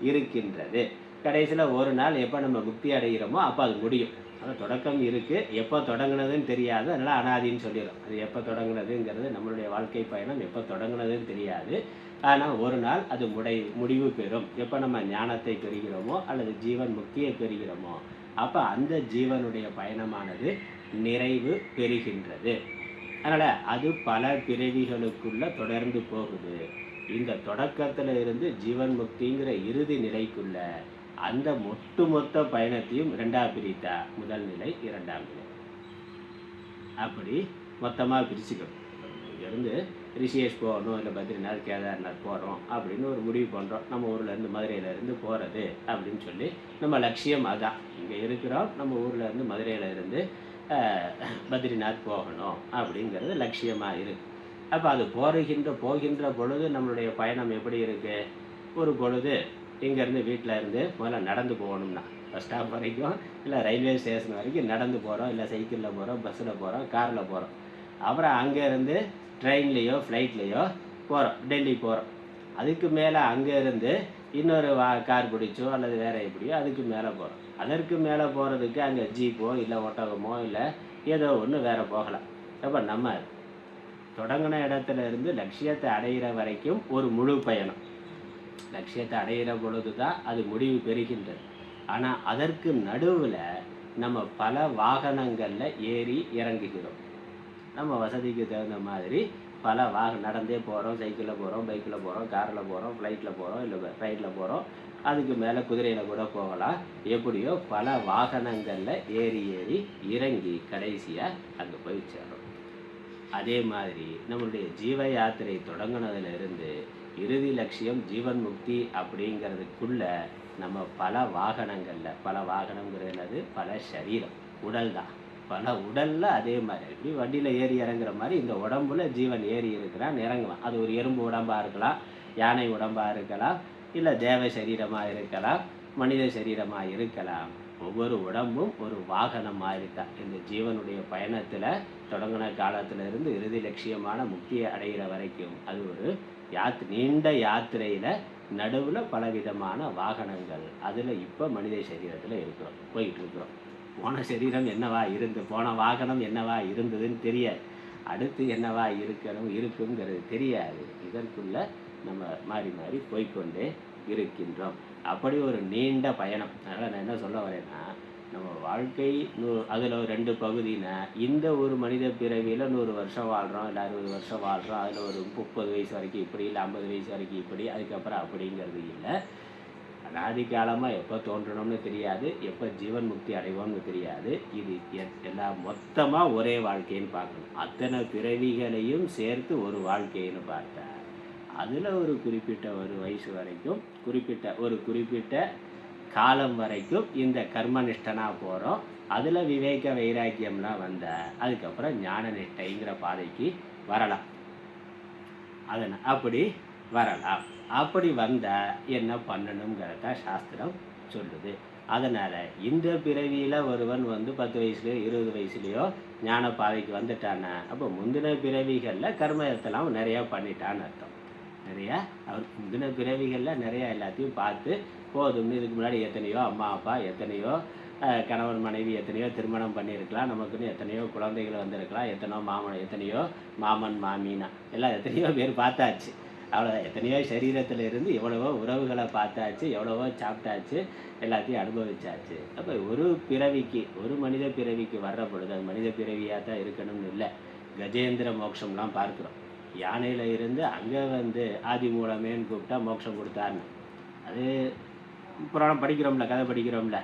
இருக்கின்றது. கடைசியில் ஒரு நாள் எப்போ நம்ம முக்தி அடைகிறோமோ அப்போ அது முடியும். அது தொடக்கம் இருக்குது, எப்போ தொடங்குனதுன்னு தெரியாது. அதனால் அனாதின்னு சொல்லிடும். அது எப்போ தொடங்குனதுங்கிறது நம்மளுடைய வாழ்க்கை பயணம் எப்போ தொடங்குனதுன்னு தெரியாது. ஆனால் ஒரு நாள் அது முடிவு பெறும். எப்போ நம்ம ஞானத்தை பெறுகிறோமோ அல்லது ஜீவன் முக்தியை பெறுகிறோமோ அப்போ அந்த ஜீவனுடைய பயணமானது நிறைவு பெறுகின்றது. அதனால் அது பல பிறவிகளுக்குள்ளே தொடர்ந்து போகுது. இந்த தொடக்கத்தில் இருந்து ஜீவன் முக்திங்கிற இறுதி நிலைக்குள்ள அந்த ஒட்டுமொத்த பயணத்தையும் 2ஆக பிரித்தா முதல் நிலை 2ஆம் நிலை அப்படி மொத்தமாக பிரிச்சுக்கணும். இங்கேருந்து ரிஷிகேஷ் போகணும், இல்லை பத்ரிநாத் கேதார்நாத் போகிறோம் அப்படின்னு ஒரு முடிவு பண்ணுறோம். நம்ம ஊர்லேருந்து மதுரையிலேருந்து போகிறது அப்படின்னு சொல்லி நம்ம லட்சியம் அதான். இங்கே இருக்கிறோம், நம்ம ஊர்லேருந்து மதுரையிலேருந்து பத்ரிநாத் போகணும் அப்படிங்கிறது லட்சியமாக இருக்குது. அப்போ அது போகின்ற பொழுது நம்மளுடைய பயணம் எப்படி இருக்குது? ஒரு பொழுது இங்கேருந்து வீட்டில் இருந்து முதல்ல நடந்து போகணும்னா பஸ் ஸ்டாப் வரைக்கும், இல்லை ரயில்வே ஸ்டேஷன் வரைக்கும் நடந்து போகிறோம், இல்லை சைக்கிளில் போகிறோம், பஸ்ஸில் போகிறோம், காரில் போகிறோம். அப்புறம் அங்கேருந்து ட்ரெயின்லேயோ ஃப்ளைட்லேயோ போகிறோம், டெல்லி போகிறோம். அதுக்கு மேலே அங்கேருந்து இன்னொரு கார் பிடிச்சோ அல்லது வேறு எப்படியோ அதுக்கு மேலே போகிறோம். அதற்கு மேலே போகிறதுக்கு அங்கே ஜீப்போ இல்லை ஒட்டகமோ இல்லை ஏதோ ஒன்று வேறு போகலாம். அப்போ நம்ம தொடங்கின இடத்துல இருந்து லட்சியத்தை அடைகிற வரைக்கும் ஒரு முழு பயணம். லட்சியத்தை அடைகிற பொழுது தான் அது முடிவு பெறுகின்றது. ஆனால் அதற்கு நடுவில் நம்ம பல வாகனங்களில் ஏறி இறங்குகிறோம். நம்ம வசதிக்கு தகுந்த மாதிரி பல நடந்தே போகிறோம், சைக்கிளில் போகிறோம், பைக்கில் போகிறோம், காரில் போகிறோம், ஃப்ளைட்டில் போகிறோம், இல்லை ட்ரெயினில் போகிறோம், அதுக்கு மேலே குதிரையில் கூட போகலாம். எப்படியோ பல வாகனங்களில் ஏறி இறங்கி கடைசியாக அங்கே போய் சேரும். அதே மாதிரி நம்மளுடைய ஜீவ யாத்திரை தொடங்கினதுலேருந்து இறுதி லட்சியம் ஜீவன் முக்தி அப்படிங்கிறதுக்குள்ள நம்ம பல வாகனங்கிறது பல சரீரம், உடல் தான். பல உடலில் அதே மாதிரி இப்படி வண்டியில் ஏறி இறங்குற மாதிரி இந்த உடம்புல ஜீவன் ஏறி இருக்கிறான், இறங்கலாம். அது ஒரு எறும்பு உடம்பாக இருக்கலாம், யானை உடம்பாக இருக்கலாம், இல்லை தேவ சரீரமாக இருக்கலாம், மனித சரீரமாக இருக்கலாம். ஒவ்வொரு உடம்பும் ஒரு வாகனம் மாதிரி தான். இந்த ஜீவனுடைய பயணத்தில் தொடங்கின காலத்திலிருந்து இறுதி லட்சியமான முக்தியை அடைகிற வரைக்கும் அது ஒரு நீண்ட யாத்திரையில் நடுவில் பலவிதமான வாகனங்கள். அதில் இப்போ மனித சரீரத்தில் போயிட்டு இருக்கிறோம். போன சரீரம் போன வாகனம் என்னவா இருந்ததுன்னு தெரியாது, அடுத்து என்னவா இருக்குங்கிறது தெரியாது. இதற்குள்ள நம்ம மாறி போய்கொண்டே இருக்கின்றோம். அப்படி ஒரு நீண்ட பயணம். அதனால் நான் என்ன சொல்ல வரேன்னா, நம்ம வாழ்க்கை அதில் 2 பகுதினா, இந்த ஒரு மனித பிறவியில் 100 வருஷம் வாழ்கிறோம், இல்லை 60 வருஷம் வாழ்கிறோம், அதில் ஒரு 30 வயசு வரைக்கும் இப்படி, இல்லை 50 வயசு வரைக்கும் இப்படி, அதுக்கப்புறம் அப்படிங்கிறது இல்லை. அனாதி காலமாக எப்போ தோன்றணும்னு தெரியாது, எப்போ ஜீவன் முக்தி அடைவோம்னு தெரியாது. இது எல்லாம் மொத்தமாக ஒரே வாழ்க்கைன்னு பார்க்கணும். அத்தனை பிறவிகளையும் சேர்த்து ஒரு வாழ்க்கைன்னு பார்த்தா அதில் ஒரு குறிப்பிட்ட ஒரு வயசு வரைக்கும் குறிப்பிட்ட காலம் வரைக்கும் இந்த கர்மனிஷ்டனாக போகிறோம். அதில் விவேக வைராக்கியம்லாம் வந்தால் அதுக்கப்புறம் ஞான நிஷ்டைங்கிற பாதைக்கு வரலாம். அப்படி வரலாம். அப்படி வந்தால் என்ன பண்ணணுங்கிறத சாஸ்திரம் சொல்லுது. அதனால் இந்த பிறவியில் ஒருவன் 10 வயசுலையோ 20 வயசுலையோ ஞான பாதைக்கு வந்துட்டானா, அப்போ முந்தின பிறவிகளில் கர்மத்தெல்லாம் நிறையா பண்ணிட்டான்னு அர்த்தம். அவர் முந்தின பிறவிகளில் நிறையா எல்லாத்தையும் பார்த்து போதும்னு இதுக்கு முன்னாடி எத்தனையோ அம்மா அப்பா, எத்தனையோ கணவன் மனைவி, எத்தனையோ திருமணம் பண்ணியிருக்கலாம், நமக்குன்னு எத்தனையோ குழந்தைகள் வந்திருக்கலாம், எத்தனையோ மாமன் மாமினா எல்லாம் எத்தனையோ பேர் பார்த்தாச்சு. அவ்வளோதான். எத்தனையோ சரீரத்தில் இருந்து எவ்வளவோ உறவுகளை பார்த்தாச்சு, எவ்வளவோ சாப்பிட்டாச்சு, எல்லாத்தையும் அனுபவிச்சாச்சு. அப்போ ஒரு மனித பிறவிக்கு வர்ற பொழுது அது மனித பிறவியாக தான் இருக்கணும்னு இல்லை. கஜேந்திர மோட்சம்லாம் பார்க்குறோம். யானையில் இருந்து அங்கே ஆதி மூலமேன்னு கூப்பிட்டா மோட்சம் கொடுத்தாருன்னு அது புராணம் படிக்கிறோம்ல, கதை படிக்கிறோம்ல.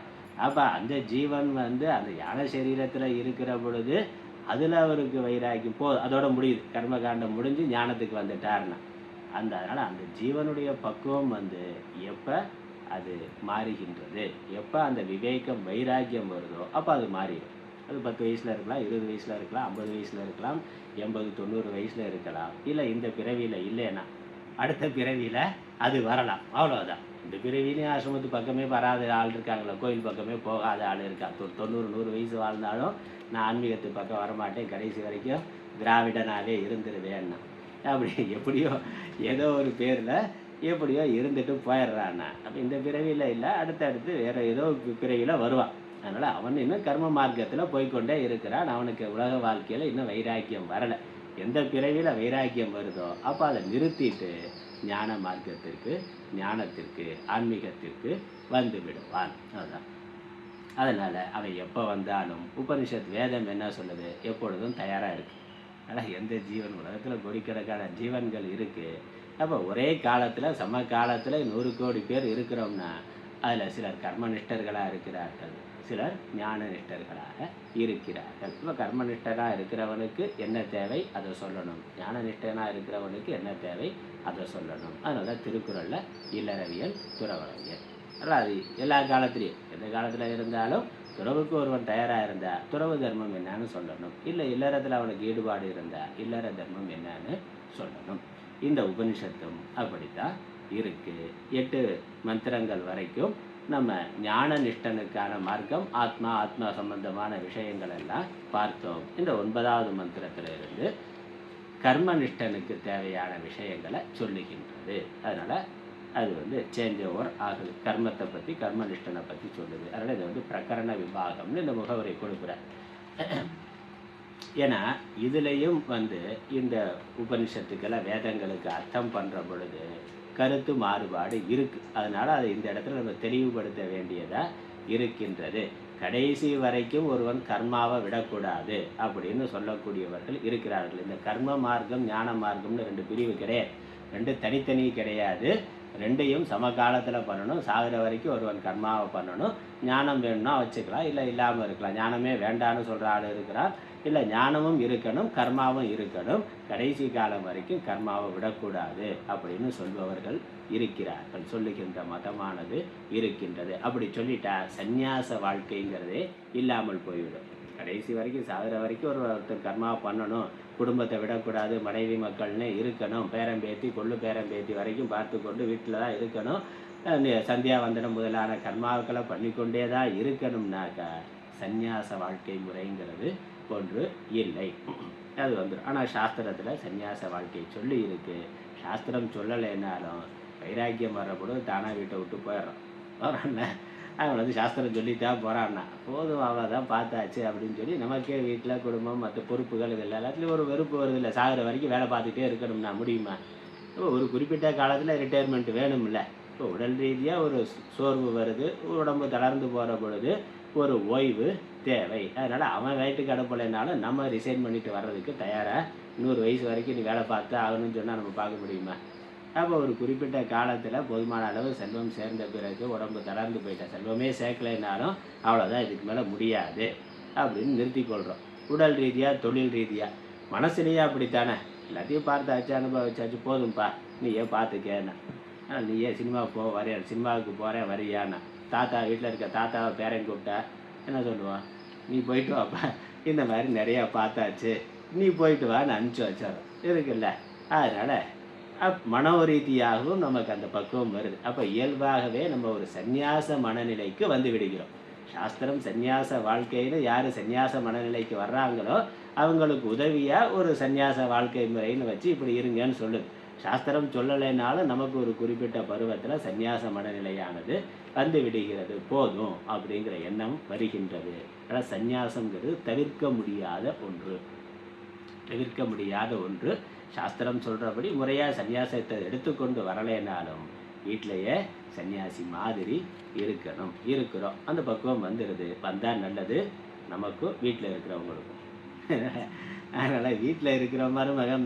அப்போ அந்த ஜீவன் அந்த யானை சரீரத்தில் இருக்கிற பொழுது அதில் அவருக்கு வைராக்கியம் அதோட முடியுது. கர்மகாண்டம் முடிஞ்சு ஞானத்துக்கு வந்துட்டாருன்னா அதனால் அந்த ஜீவனுடைய பக்குவம் எப்போ அது மாறுகின்றது, எப்போ அந்த விவேகம் வைராக்கியம் வருதோ அப்போ அது மாறிடும். அது 10 வயசில் இருக்கலாம், 20 வயசில் இருக்கலாம், 50 வயசில் இருக்கலாம், 80 90 வயசில் இருக்கலாம். இல்லை இந்த பிறவியில் இல்லைன்னா அடுத்த பிறவியில் அது வரலாம். அவ்வளோதான். இந்த பிறவிலையும் ஆசிரமத்து பக்கமே வராத ஆள் இருக்காங்களோ, கோயில் பக்கமே போகாத ஆள் இருக்கா. 90 100 வயசு வாழ்ந்தாலும் நான் ஆன்மீகத்து பக்கம் வரமாட்டேன், கடைசி வரைக்கும் திராவிடனாகவே இருந்துருவேன்னா அப்படி எப்படியோ ஏதோ ஒரு பேரில் எப்படியோ இருந்துட்டு போயிடுறான்னா. அப்போ இந்த பிறவியில் இல்லை, அடுத்தடுத்து வேறு ஏதோ பிறவியில் வருவான். அதனால் அவன் இன்னும் கர்ம மார்க்கத்தில் போய்கொண்டே இருக்கிறான். அவனுக்கு உலக வாழ்க்கையில் இன்னும் வைராக்கியம் வரலை. எந்த பிறவியில் வைராக்கியம் வருதோ அப்போ அதை நிறுத்திட்டு ஞான மார்க்கத்திற்கு, ஞானத்திற்கு, ஆன்மீகத்திற்கு வந்து விடுவான். அதுதான். அதனால் அவன் எப்போ வந்தாலும் உபனிஷத் வேதம் என்ன சொல்லுது, எப்பொழுதும் தயாராக இருக்குது. ஆனால் எந்த ஜீவன் உலகத்தில் கோடிக்கணக்கான ஜீவன்கள் இருக்குது. அப்போ ஒரே காலத்தில் சம காலத்தில் 100 கோடி பேர் இருக்கிறோம்னா அதில் சிலர் கர்மனிஷ்டர்களாக இருக்கிறார்கள், சிலர் ஞான நிஷ்டர்களாக இருக்கிறார்கள். இப்போ கர்மனிஷ்டனாக இருக்கிறவனுக்கு என்ன தேவை அதை சொல்லணும், ஞான நிஷ்டனாக இருக்கிறவனுக்கு என்ன தேவை அதை சொல்லணும். அதனால திருக்குறளில் இல்லறவியல் துறவரவியல் அது எல்லா காலத்துலேயும் எந்த காலத்தில் இருந்தாலும் துறவுக்கு ஒருவன் தயாராக இருந்தால் துறவு தர்மம் என்னன்னு சொல்லணும். இல்லை இல்லறத்தில் அவனுக்கு ஈடுபாடு இருந்தால் இல்லற தர்மம் என்னன்னு சொல்லணும். இந்த உபனிஷத்தும் அப்படித்தான் இருக்குது. 8 மந்திரங்கள் வரைக்கும் நம்ம ஞான நிஷ்டனுக்கான மார்க்கம், ஆத்மா சம்பந்தமான விஷயங்கள் எல்லாம் பார்த்தோம். இந்த 9வது மந்திரத்திலிருந்து கர்மனிஷ்டனுக்கு தேவையான விஷயங்களை சொல்லுகின்றது. அதனால் அது சேஞ்ச் ஓவர் ஆகுது. கர்மத்தை பற்றி, கர்மனிஷ்டனை பற்றி சொல்லுது. அதனால் இது பிரகரண விபாகம்னு இந்த முகவரை கொடுக்குறார். ஏன்னா இதுலேயும் இந்த உபனிஷத்துக்களை வேதங்களுக்கு அர்த்தம் பண்ணுற பொழுது கருத்து மாறுபாடு இருக்குது. அதனால் அதை இந்த இடத்துல நம்ம தெளிவுபடுத்த வேண்டியதாக இருக்கின்றது. கடைசி வரைக்கும் ஒருவன் கர்மாவை விடக்கூடாது அப்படின்னு சொல்லக்கூடியவர்கள் இருக்கிறார்கள். இந்த கர்ம மார்க்கம், ஞான மார்க்கம்னு 2 பிரிவு கிடையாது, 2 தனித்தனி கிடையாது. 2ஐயும் சமகாலத்தில் பண்ணணும். சாகிற வரைக்கும் ஒருவன் கர்மாவை பண்ணணும். ஞானம் வேணும்னா வச்சுக்கலாம், இல்லை இல்லாமல் இருக்கலாம். ஞானமே வேண்டான்னு சொல்கிற ஆள் இருக்கிறார். இல்லை ஞானமும் இருக்கணும், கர்மாவும் இருக்கணும். கடைசி காலம் வரைக்கும் கர்மாவை விடக்கூடாது அப்படின்னு சொல்பவர்கள் இருக்கிறார்கள். சொல்லுகின்ற மதமானது இருக்கின்றது. அப்படி சொல்லிட்டா சந்நியாச வாழ்க்கைங்கிறதே இல்லாமல் போய்விடும். கடைசி வரைக்கும் சாகிற வரைக்கும் ஒருத்தர் கர்மாவை பண்ணணும், குடும்பத்தை விடக்கூடாது, மனைவி மக்கள்னு இருக்கணும், பேரம்பேத்தி கொள்ளு பேரம்பேத்தி வரைக்கும் பார்த்து கொண்டு வீட்டில் தான் இருக்கணும், சந்தியாவந்தனம் முதலான கர்மாக்களை பண்ணிக்கொண்டே தான் இருக்கணும்னாக்கா சந்நியாச வாழ்க்கை முறைங்கிறது ஒன்று இல்லை. அது வந்துடும். ஆனால் சாஸ்திரத்தில் சந்நியாச வாழ்க்கை சொல்லி இருக்குது. சாஸ்திரம் சொல்லலைன்னாலும் வைராக்கியம் வர்றப்படும் தானாக வீட்டை விட்டு போயிடுறான். அவன் சாஸ்திரம் சொல்லித்தான் போகிறான்னா போதும், அவ்வளோதான் பார்த்தாச்சு அப்படின்னு சொல்லி நமக்கே வீட்டில் குடும்பம் மற்ற பொறுப்புகள் இதெல்லாம் எல்லாத்துலேயும் ஒரு வெறுப்பு வருது. இல்லை சாகிற வரைக்கும் வேலை பார்த்துட்டே இருக்கணும்னா முடியுமா? இப்போ ஒரு குறிப்பிட்ட காலத்தில் ரிட்டையர்மெண்ட் வேணும்ல. இப்போ உடல் ரீதியாக ஒரு சோர்வு வருது, உடம்பு தளர்ந்து போகிற பொழுது ஒரு ஓய்வு தேவை. அதனால் அவன் வயிற்றுக்கு அனுப்பலைனாலும் நம்ம ரிசைன் பண்ணிட்டு வர்றதுக்கு தயாராக 100 வயசு வரைக்கும் நீ வேலை பார்த்து ஆகணும்னு சொன்னால் நம்ம பார்க்க முடியுமா? அப்போ ஒரு குறிப்பிட்ட காலத்தில் போதுமான அளவு செல்வம் சேர்ந்த பிறகு உடம்பு தளர்ந்து போயிட்ட, செல்வமே சேர்க்கலைனாலும் அவ்வளோதான், இதுக்கு மேலே முடியாது அப்படின்னு நிறுத்திக்கொள்கிறோம். உடல் ரீதியாக, தொழில் ரீதியாக, மனசுலேயே அப்படித்தானே, எல்லாத்தையும் பார்த்தாச்சு, அனுபவிச்சாச்சு, போதும்ப்பா நீயே பார்த்துக்கேன்னா. நீயே சினிமாவுக்கு வரையா, சினிமாவுக்கு போகிறேன் வரியான்னா, தாத்தா வீட்டில் இருக்க தாத்தாவை பேரன் கூப்பிட்டா என்ன சொல்லுவான், நீ போயிட்டு வாப்பா, இந்த மாதிரி நிறையா பார்த்தாச்சு, நீ போயிட்டு வான்னு அனுப்பிச்சி வச்சாரோம் இருக்குல்ல. அதனால் மனோ ரீதியாகவும் நமக்கு அந்த பக்குவம் வருது. அப்போ இயல்பாகவே நம்ம ஒரு சந்நியாச மனநிலைக்கு வந்து விடுகிறோம். சாஸ்திரம் சந்நியாச வாழ்க்கையில் யார் சந்நியாச மனநிலைக்கு வர்றாங்களோ அவங்களுக்கு உதவியாக ஒரு சந்நியாச வாழ்க்கை முறைன்னு வச்சு இப்படி இருங்கன்னு சொல்லுது. சாஸ்திரம் சொல்லலைனாலும் நமக்கு ஒரு குறிப்பிட்ட பருவத்தில் சந்நியாச மனநிலையானது வந்து விடுகிறது, போதும் அப்படிங்கிற எண்ணம் வருகின்றது. அதனால் சந்நியாசங்கிறது தவிர்க்க முடியாத ஒன்று, தவிர்க்க முடியாத ஒன்று. சாஸ்திரம் சொல்கிறபடி முறையாக சந்நியாசத்தை எடுத்துக்கொண்டு வரலைனாலும் வீட்டிலையே சன்னியாசி மாதிரி இருக்கிறோம். அந்த பக்குவம் வந்துடுது. வந்தால் நல்லது நமக்கும் வீட்டில் இருக்கிறவங்களுக்கும். அதனால் வீட்டில் இருக்கிற மருமகன்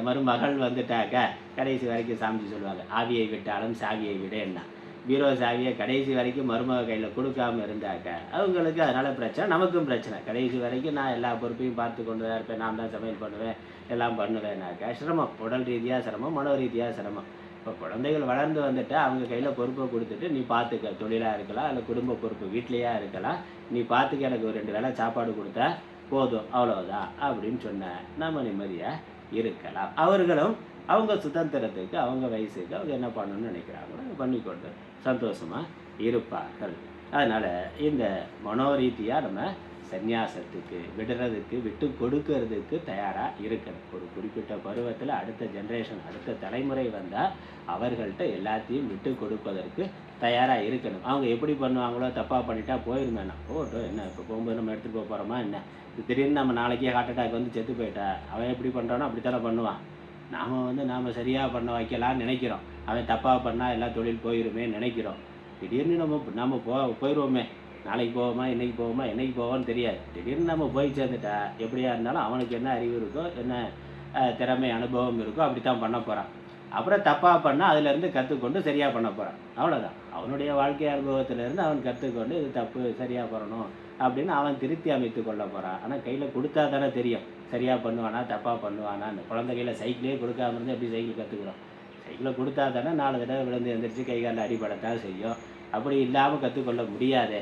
மருமகள் வந்துட்டாக்க கடைசி வரைக்கும் சாமிச்சு சொல்லுவாங்க, ஆவியை விட்டாலும் சாவியை விடேன்னா. பீரோ சாவியை கடைசி வரைக்கும் மருமக கையில் கொடுக்காமல் இருந்தாக்க அவங்களுக்கு அதனால் பிரச்சனை, நமக்கும் பிரச்சனை. கடைசி வரைக்கும் நான் எல்லா பொறுப்பையும் பார்த்து கொண்டு தான் இருப்பேன், நான் தான் சமையல் பண்ணுவேன், எல்லாம் பண்ணுவேன்னாக்கா சிரமம், உடல் ரீதியாக சிரமம், மனோ ரீதியாக சிரமம். இப்போ குழந்தைகள் வளர்ந்து வந்துட்டு அவங்க கையில் பொறுப்பை கொடுத்துட்டு நீ பார்த்துக்க, தொழிலாக இருக்கலாம் இல்லை குடும்ப பொறுப்பு வீட்லேயா இருக்கலாம், நீ பார்த்துக்க, எனக்கு ஒரு 2 வேளை சாப்பாடு கொடுத்தா போதும், அவ்வளோதான் அப்படின்னு சொன்ன நம்ம நிம்மதியாக இருக்கலாம். அவர்களும் அவங்க சுதந்திரத்துக்கு, அவங்க வயசுக்கு அவங்க என்ன பண்ணணும்னு நினைக்கிறாங்களோ பண்ணிக்கொண்டு சந்தோஷமாக இருப்பார்கள். அதனால் இந்த மனோரீதியாக நம்ம சந்நியாசத்துக்கு விடுறதுக்கு, விட்டு கொடுக்கறதுக்கு தயாராக இருக்கணும். ஒரு குறிப்பிட்ட பருவத்தில் அடுத்த ஜென்ரேஷன், அடுத்த தலைமுறை வந்தால் அவர்கள்ட்ட எல்லாத்தையும் விட்டு கொடுப்பதற்கு தயாராக இருக்கணும். அவங்க எப்படி பண்ணுவாங்களோ, தப்பாக பண்ணிட்டா போயிருமேண்ணா, போட்டோம் என்ன, இப்போ போகும்போது நம்ம எடுத்துகிட்டு போக போகிறோமா என்ன, திடீர்னு நம்ம நாளைக்கே ஹார்ட் அட்டாக் வந்து செத்து போயிட்டா அவன் எப்படி பண்ணுறானோ அப்படித்தானே பண்ணுவான். நாம் சரியாக பண்ண வைக்கலான்னு நினைக்கிறோம், அவன் தப்பாக பண்ணால் எல்லா தொழில் போயிருமே நினைக்கிறோம். திடீர்னு நம்ம போயிடுவோமே, நாளைக்கு போவோமா, இன்றைக்கி போவோமா, என்னைக்கு போவோன்னு தெரியாது. திடீர்னு நம்ம போய் சேர்ந்துட்டா எப்படியா இருந்தாலும் அவனுக்கு என்ன அறிவு இருக்கோ, என்ன திறமை அனுபவம் இருக்கோ அப்படித்தான் பண்ண போகிறான். அப்புறம் தப்பாக பண்ணால் அதிலேருந்து கற்றுக்கொண்டு சரியாக பண்ண போகிறான், அவ்வளோதான். அவனுடைய வாழ்க்கை அனுபவத்திலேருந்து அவன் கற்றுக்கொண்டு இது தப்பு, சரியாக பண்ணணும் அப்படின்னு அவன் திருத்தி அமைத்து கொள்ள போகிறான். ஆனால் கையில் கொடுத்தா தானே தெரியும் சரியாக பண்ணுவானா தப்பாக பண்ணுவானா. அந்த குழந்தை கையில் சைக்கிளே கொடுக்காம இருந்தால் எப்படி சைக்கிள் கற்றுக்குறோம்? சைக்கிளை கொடுத்தா தானே 4 தடவை விழுந்து எழுந்திரிச்சு கை காலில் அடிபடத்தான் செய்யும். அப்படி இல்லாமல் கற்றுக்கொள்ள முடியாதே.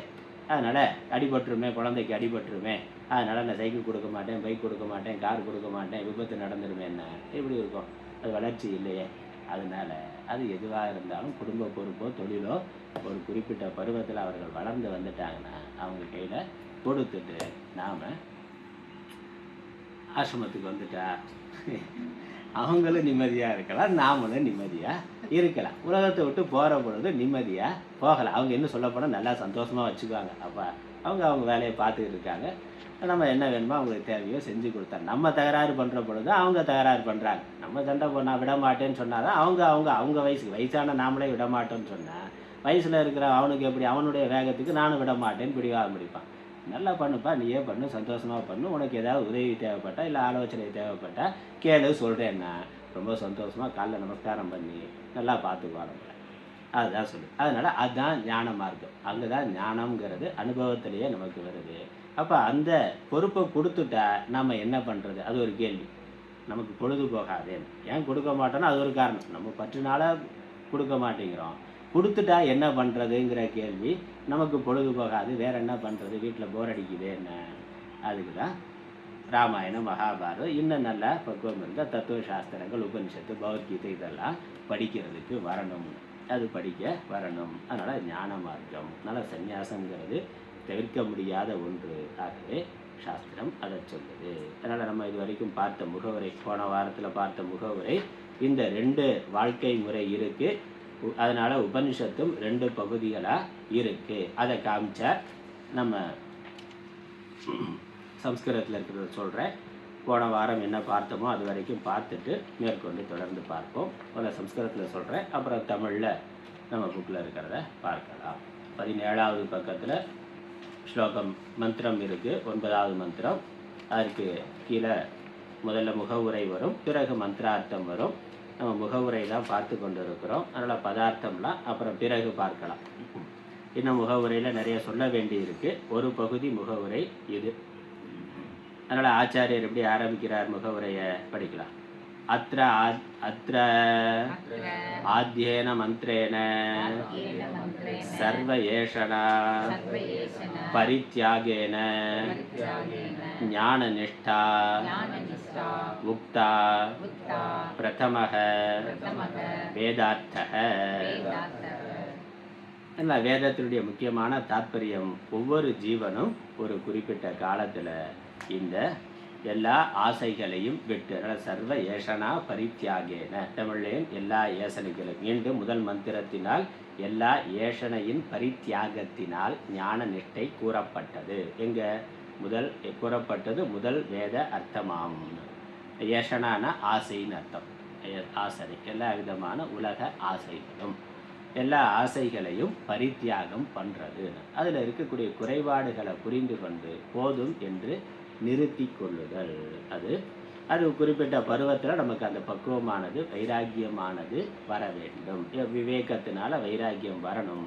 அதனால் அடிபட்டுருமே, குழந்தைக்கு அடிபட்டுருமே, அதனால் நான் சைக்கிள் கொடுக்க மாட்டேன், பைக் கொடுக்க மாட்டேன், கார் கொடுக்க மாட்டேன், விபத்து நடந்துருமே, என்ன எப்படி இருக்கும்? அது வளர்ச்சி இல்லையே. அதனால் அது எதுவாக இருந்தாலும் குடும்ப பொறுப்போ தொழிலோ ஒரு குறிப்பிட்ட பருவத்தில் அவர்கள் வளர்ந்து வந்துட்டாங்கன்னா அவங்க கையில் கொடுத்துட்டு நாம் ஆசிரமத்துக்கு வந்துட்டா அவங்களும் நிம்மதியாக இருக்கலாம், நாமளும் நிம்மதியாக இருக்கலாம். உலகத்தை விட்டு போகிற பொழுது நிம்மதியாக போகலாம். அவங்க என்ன சொல்ல போனால் நல்லா சந்தோஷமாக வச்சுக்குவாங்க. அப்போ அவங்க வேலையை பார்த்துக்கிட்டு இருக்காங்க. நம்ம என்ன வேணுமோ அவங்களுக்கு தேவையோ செஞ்சு கொடுத்தாங்க. நம்ம தகராறு பண்ணுற பொழுது அவங்க தகராறு பண்ணுறாங்க. நம்ம சண்டை நான் விட மாட்டேன்னு சொன்னால் தான் அவங்க வயசான நாமளே விட மாட்டோன்னு சொன்னால் வயசில் இருக்கிற அவனுக்கு எப்படி அவனுடைய வேகத்துக்கு நானும் விட மாட்டேன்னு பிடிவாக முடிப்பான். நல்லா பண்ணுப்பா, நீயே பண்ணு, சந்தோஷமாக பண்ணு, உனக்கு ஏதாவது உதவி தேவைப்பட்டா இல்லை ஆலோசனை தேவைப்பட்டா கேளு, சொல்கிறேன்னா ரொம்ப சந்தோஷமாக காலைல நமஸ்காரம் பண்ணி நல்லா பார்த்துக்குவாங்க. அதுதான் சொல்லு. அதனால் அதுதான் ஞான மார்க்கம். அங்கே தான் ஞானம்ங்கிறது அனுபவத்திலேயே நமக்கு வருது. அப்போ அந்த பொறுப்பை கொடுத்துட்டா நம்ம என்ன பண்ணுறது? அது ஒரு கேள்வி. நமக்கு பொழுது போகாது. ஏன் கொடுக்க மாட்டோன்னா அது ஒரு காரணம். நம்ம பற்றுனால கொடுக்க மாட்டேங்கிறோம். கொடுத்துட்டா என்ன பண்ணுறதுங்கிற கேள்வி. நமக்கு பொழுது போகாது, வேறு என்ன பண்ணுறது, வீட்டில் போர் அடிக்குது என்ன. அதுக்கு தான் ராமாயணம், மகாபாரதம், இன்னும் நல்ல பக்குவம் இருக்க தத்துவ சாஸ்திரங்கள், உபனிஷத்து, பகவத்கீதை இதெல்லாம் படிக்கிறதுக்கு வரணும். அது படிக்க வரணும். அதனால் ஞான மார்க்கம், அதனால் சந்நியாசங்கிறது தவிர்க்க முடியாத ஒன்று. ஆகவே சாஸ்திரம் அதை சொல்லுது. அதனால் நம்ம இது வரைக்கும் பார்த்த முகவுரை, போன வாரத்தில் பார்த்த முகவுரை, இந்த 2 வாழ்க்கை முறை இருக்குது. அதனால் உபனிஷத்தும் 2 பகுதிகளாக இருக்குது. அதை காமிச்சா நம்ம சம்ஸ்கிருதத்தில் இருக்கிறத சொல்கிறேன். போன வாரம் என்ன பார்த்தோமோ அது வரைக்கும் பார்த்துட்டு மேற்கொண்டு தொடர்ந்து பார்ப்போம். முதல்ல சம்ஸ்கிருதத்தில் சொல்கிறேன், அப்புறம் தமிழில் நம்ம புக்கில் இருக்கிறத பார்க்கலாம். 17வது பக்கத்தில் ஸ்லோகம் மந்திரம் இருக்குது, 9வது மந்திரம். அதற்கு கீழே முதல்ல முகவுரை வரும், பிறகு மந்திரார்த்தம் வரும், நம்ம முகவுரை தான் பார்த்து கொண்டு இருக்கிறோம். அதனால் பதார்த்தம்லாம் அப்புறம் பிறகு பார்க்கலாம். இன்னும் முகவுரையில் நிறைய சொல்ல வேண்டி இருக்குது. ஒரு பகுதி முகவுரை இது. அதனால் ஆச்சாரியர் எப்படி ஆரம்பிக்கிறார் முகவுரையை படிக்கலாம். அத்ர ஆத்யேன மந்திரேன சர்வ ஏஷனா பரித்யாகேன ஞான நிஷ்டா உக்தா பிரதமः வேதார்த்தः. வேதத்தினுடைய முக்கியமான தாற்பயம், ஒவ்வொரு ஜீவனும் ஒரு குறிப்பிட்ட காலத்தில் இந்த எல்லா ஆசைகளையும் விட்டு, சர்வ ஏஷனா பரித்யாகேன, தமிழ்லேயும் எல்லா ஏசனைகளும் மீண்டும் முதல் மந்திரத்தினால் எல்லா ஏஷனையின் பரித்தியாகத்தினால் ஞான நிஷ்டை கூறப்பட்டது. எங்க முதல் கூறப்பட்டது முதல் வேத அர்த்தமாம். ஏஷனான ஆசைன்னு அர்த்தம். ஆசனை எல்லா விதமான உலக ஆசைகளும் எல்லா ஆசைகளையும் பரித்தியாகம் பண்ணுறது. அதில் இருக்கக்கூடிய குறைபாடுகளை புரிந்து கொண்டு போதும் என்று நிறுத்தி கொள்ளுதல். அது குறிப்பிட்ட பருவத்தில் நமக்கு அந்த பக்குவமானது வைராக்கியமானது வர வேண்டும். விவேகத்தினால வைராக்கியம் வரணும்.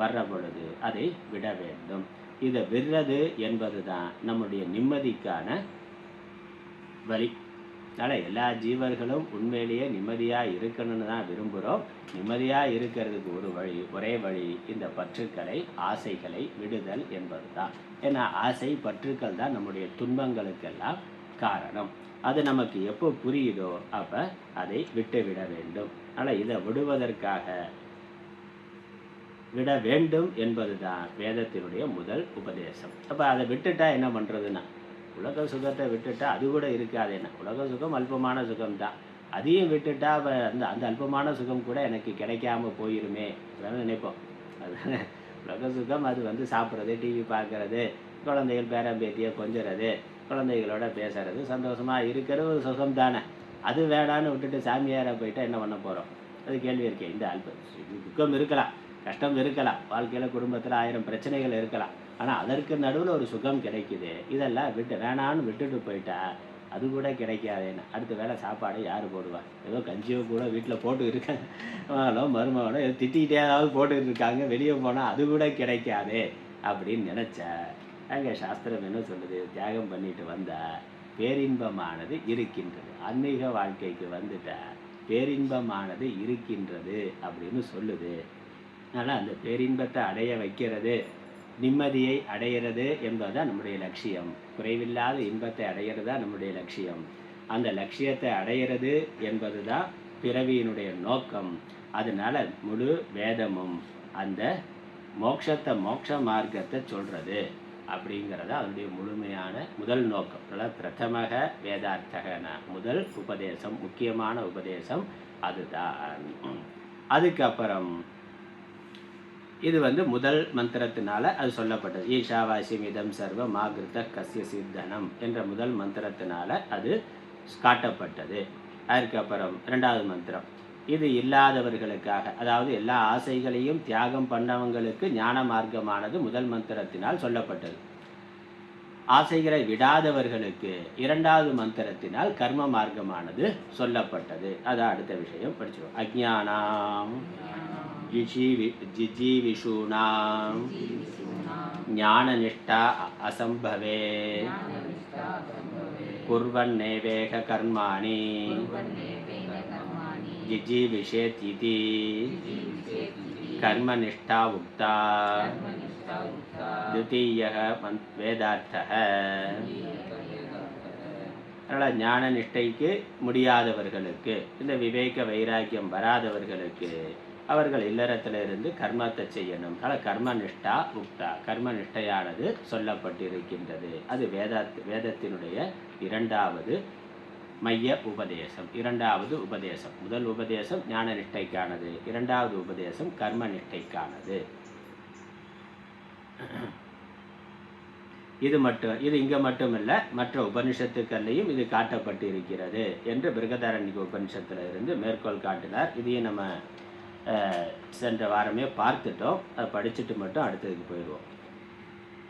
வர்ற பொழுது அதை விட வேண்டும். இதை விடுறது என்பது தான் நம்முடைய நிம்மதிக்கான வழி. அதனால் எல்லா ஜீவர்களும் உண்மையிலேயே நிம்மதியாக இருக்கணும்னு தான் விரும்புகிறோம். நிம்மதியாக இருக்கிறதுக்கு ஒரே வழி இந்த பற்றுக்களை ஆசைகளை விடுதல் என்பது தான். ஏன்னா ஆசை பற்றுக்கள் தான் நம்முடைய துன்பங்களுக்கெல்லாம் காரணம். அது நமக்கு எப்போ புரியுதோ அப்போ அதை விட்டு விட வேண்டும். அதனால் இதை விடுவதற்காக விட வேண்டும் என்பது தான் வேதத்தினுடைய முதல் உபதேசம். அப்போ அதை விட்டுட்டா என்ன பண்ணுறதுன்னா, உலக சுகத்தை விட்டுட்டா அது கூட இருக்காது. என்ன உலக சுகம் அல்பமான சுகம்தான். அதையும் விட்டுட்டா அந்த அல்பமான சுகம் கூட எனக்கு கிடைக்காம போயிருமே நினைப்போம். அதுதானே உலக சுகம். அது சாப்பிட்றது, டிவி பார்க்கறது, குழந்தைகள் பேரம்பேத்தியை கொஞ்சறது, குழந்தைகளோட பேசுறது, சந்தோஷமாக இருக்கிற ஒரு சுகம் தானே. அது வேடான்னு விட்டுட்டு சாமியாரை போயிட்டா என்ன பண்ண போகிறோம்? அது கேள்வி இருக்கே. இந்த துக்கம் இருக்கலாம், கஷ்டம் இருக்கலாம், வாழ்க்கையில் குடும்பத்தில் 1000 பிரச்சனைகள் இருக்கலாம். ஆனால் அதற்கு நடுவில் ஒரு சுகம் கிடைக்குது. இதெல்லாம் வேணான்னு விட்டுட்டு போயிட்டா அது கூட கிடைக்காதேன்னு. அடுத்த வேளை சாப்பாடு யார் போடுவா? ஏதோ கஞ்சியோ கூட வீட்டில் போட்டு இருக்காங்க, மருமகனோ ஏதோ திட்டிக்கிட்டே ஏதாவது போட்டுக்கிட்டு இருக்காங்க, வெளியே போனால் அது கூட கிடைக்காதே அப்படின்னு நினச்சா அங்கே சாஸ்திரம் என்ன சொல்லுது? தியாகம் பண்ணிட்டு வந்தால் பேரின்பமானது இருக்கின்றது. ஆன்மீக வாழ்க்கைக்கு வந்துட்டா பேரின்பமானது இருக்கின்றது அப்படின்னு சொல்லுது. அதனால் அந்த பேரின்பத்தை அடைய வைக்கிறது, நிம்மதியை அடையிறது என்பதுதான் நம்முடைய லட்சியம். குறைவில்லாத இன்பத்தை அடையிறது தான் நம்முடைய லட்சியம். அந்த லட்சியத்தை அடையிறது என்பது தான் பிறவியினுடைய நோக்கம். அதனால முழு வேதமும் அந்த மோட்ச மார்க்கத்தை சொல்கிறது அப்படிங்கிறத அதனுடைய முழுமையான முதல் நோக்கம். அதனால் பிரதமக வேதார்த்தகன முதல் உபதேசம், முக்கியமான உபதேசம் அதுதான். அதுக்கப்புறம் இது முதல் மந்திரத்தினால அது சொல்லப்பட்டது. ஈஷாவாசிமிதம் சர்வ மாகிருத கஸ்ய சித்தனம் என்ற முதல் மந்திரத்தினால அது காட்டப்பட்டது. அதுக்கப்புறம் 2வது மந்திரம் இது இல்லாதவர்களுக்காக, அதாவது எல்லா ஆசைகளையும் தியாகம் பண்ணவங்களுக்கு ஞான மார்க்கமானது முதல் மந்திரத்தினால் சொல்லப்பட்டது. ஆசைகளை விடாதவர்களுக்கு 2வது மந்திரத்தினால் கர்ம மார்க்கமானது சொல்லப்பட்டது. அதான் அடுத்த விஷயம் படிச்சிடும். அஜ்ஞானாம் ஜிஜீவிஷூணாம் ஞானநிஷ்டா அசம்பவே குர்வன்னேவேக கர்மாணி ஜிஜீவிஷேத்யிதி கர்மநிஷ்டா உக்தா த்விதீயः வேதார்த்தः. அதனால் ஞான நிஷ்டைக்கு முடியாதவர்களுக்கு, இந்த விவேக வைராக்கியம் வராதவர்களுக்கு அவர்கள் இல்லறத்திலிருந்து கர்மத்தை செய்யணும். அதனால் கர்மநிஷ்டா உக்தா, கர்மநிஷ்டையானது சொல்லப்பட்டிருக்கின்றது. அது வேதத்தினுடைய 2வது மைய உபதேசம். 2வது உபதேசம், முதல் உபதேசம் ஞான நிஷ்டைக்கானது, 2வது உபதேசம் கர்ம நிஷ்டைக்கானது. இது இங்கே மட்டுமல்ல, மற்ற உபனிஷத்துக்கள்லையும் இது காட்டப்பட்டு இருக்கிறது என்று பிருகதாரண்யக உபனிஷத்துல இருந்து மேற்கோள் காட்டினார். இதையும் நம்ம சென்ற வாரமே பார்த்துட்டோம். அதை படிச்சுட்டு மட்டும் அடுத்ததுக்கு போயிடுவோம்.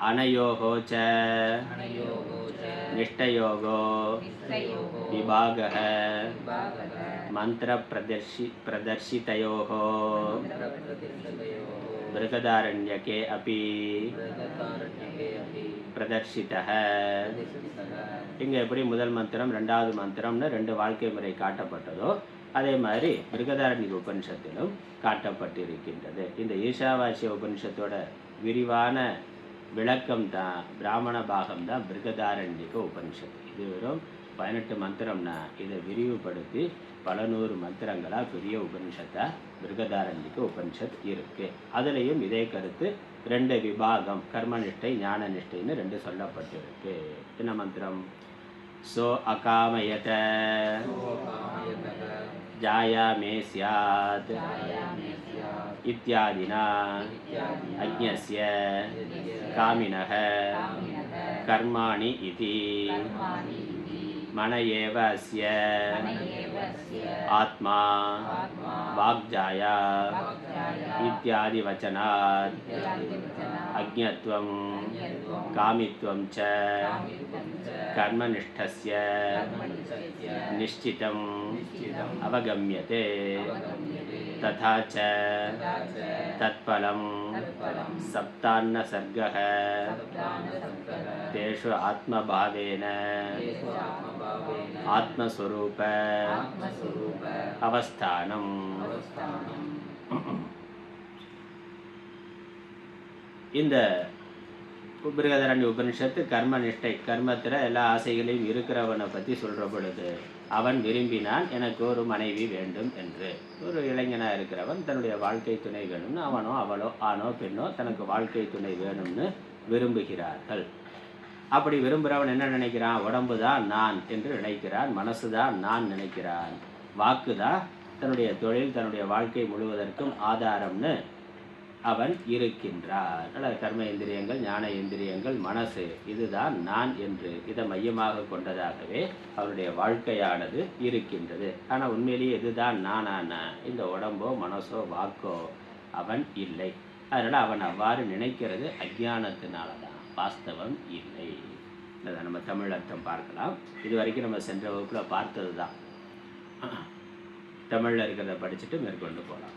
अनयोगो च निष्ठयोगो विभागः मंत्रप्रदर्शितयोः बृहदारण्यके अपि பிரதர்ஷிதः. இங்கே எப்படி முதல் மந்திரம் ரெண்டாவது மந்திரம்னு ரெண்டு வாழ்க்கை முறை காட்டப்பட்டதோ அதே மாதிரி பிருகதாரண்ய உபனிஷத்திலும் காட்டப்பட்டிருக்கின்றது. இந்த ஈஷாவாசிய உபனிஷத்தோட விரிவான விளக்கம் தான் பிராமண பாகம் தான் பிருகதாரண்யக உபனிஷத்து. இது வெறும் 18 மந்திரம்னா இதை விரிவுபடுத்தி பல நூறு மந்திரங்களாக பெரிய உபனிஷத்தாக பிருகதாரண்யக உபனிஷத் இருக்குது. அதுலேயும் இதே கருத்து ரெண்டு விபாகம் கர்மநிஷ்டை ஞான நிஷ்டைன்னு ரெண்டு சொல்லப்பட்டிருக்கு. என்ன மந்திரம்? சோ அகாமயத ஜாயா மே ஸ்யாத் இத்யாதினா அஜ்ஞஸ்ய காமினஹ கர்மாணி இதி मन एव अस्य आत्मा वाग्जाया इत्यादि वचनात् अज्ञत्वं कामित्वं च कर्मनिष्ठस्य निश्चितम् अवगम्यते. तथा च तत्फलं सप्तान्न सर्गः तेषु आत्मभावेन आत्मस्वरूप அவஸ்தானம். இந்த பிருகதாரண்ய உபனிஷத்து கர்மநிஷ்டை கர்மத்தில் எல்லா ஆசைகளையும் இருக்கிறவனை பற்றி சொல்கிற பொழுது அவன் விரும்பினான் எனக்கு ஒரு மனைவி வேண்டும் என்று. ஒரு இளைஞனாக இருக்கிறவன் தன்னுடைய வாழ்க்கை துணை வேணும்னு அவனோ அவளோ ஆணோ பெண்ணோ தனக்கு வாழ்க்கை துணை வேணும்னு விரும்புகிறார்கள். அப்படி விரும்புகிறவன் என்ன நினைக்கிறான்? உடம்பு தான் நான் என்று நினைக்கிறான், மனசு தான் நான் நினைக்கிறான், வாக்கு தான் தன்னுடைய தொழில் தன்னுடைய வாழ்க்கை முழுவதற்கும் ஆதாரம்னு அவன் இருக்கின்றான். கர்ம இந்திரியங்கள் ஞான இந்திரியங்கள் மனசு இதுதான் நான் என்று இதை மையமாக கொண்டதாகவே அவனுடைய வாழ்க்கையானது இருக்கின்றது. ஆனால் உண்மையிலேயே இதுதான் நானான இந்த உடம்போ மனசோ வாக்கோ அவன் இல்லை. அதனால் அவன் அவ்வாறு நினைக்கிறது அஜ்ஞானத்தினால தான், வாஸ்தவம் இல்லை. அதை நம்ம தமிழ் அர்த்தம் பார்க்கலாம். இது வரைக்கும் நம்ம சென்ற வகுப்பில் பார்த்தது தான். தமிழில் இருக்கிறத படிச்சுட்டு மேற்கொண்டு போகலாம்.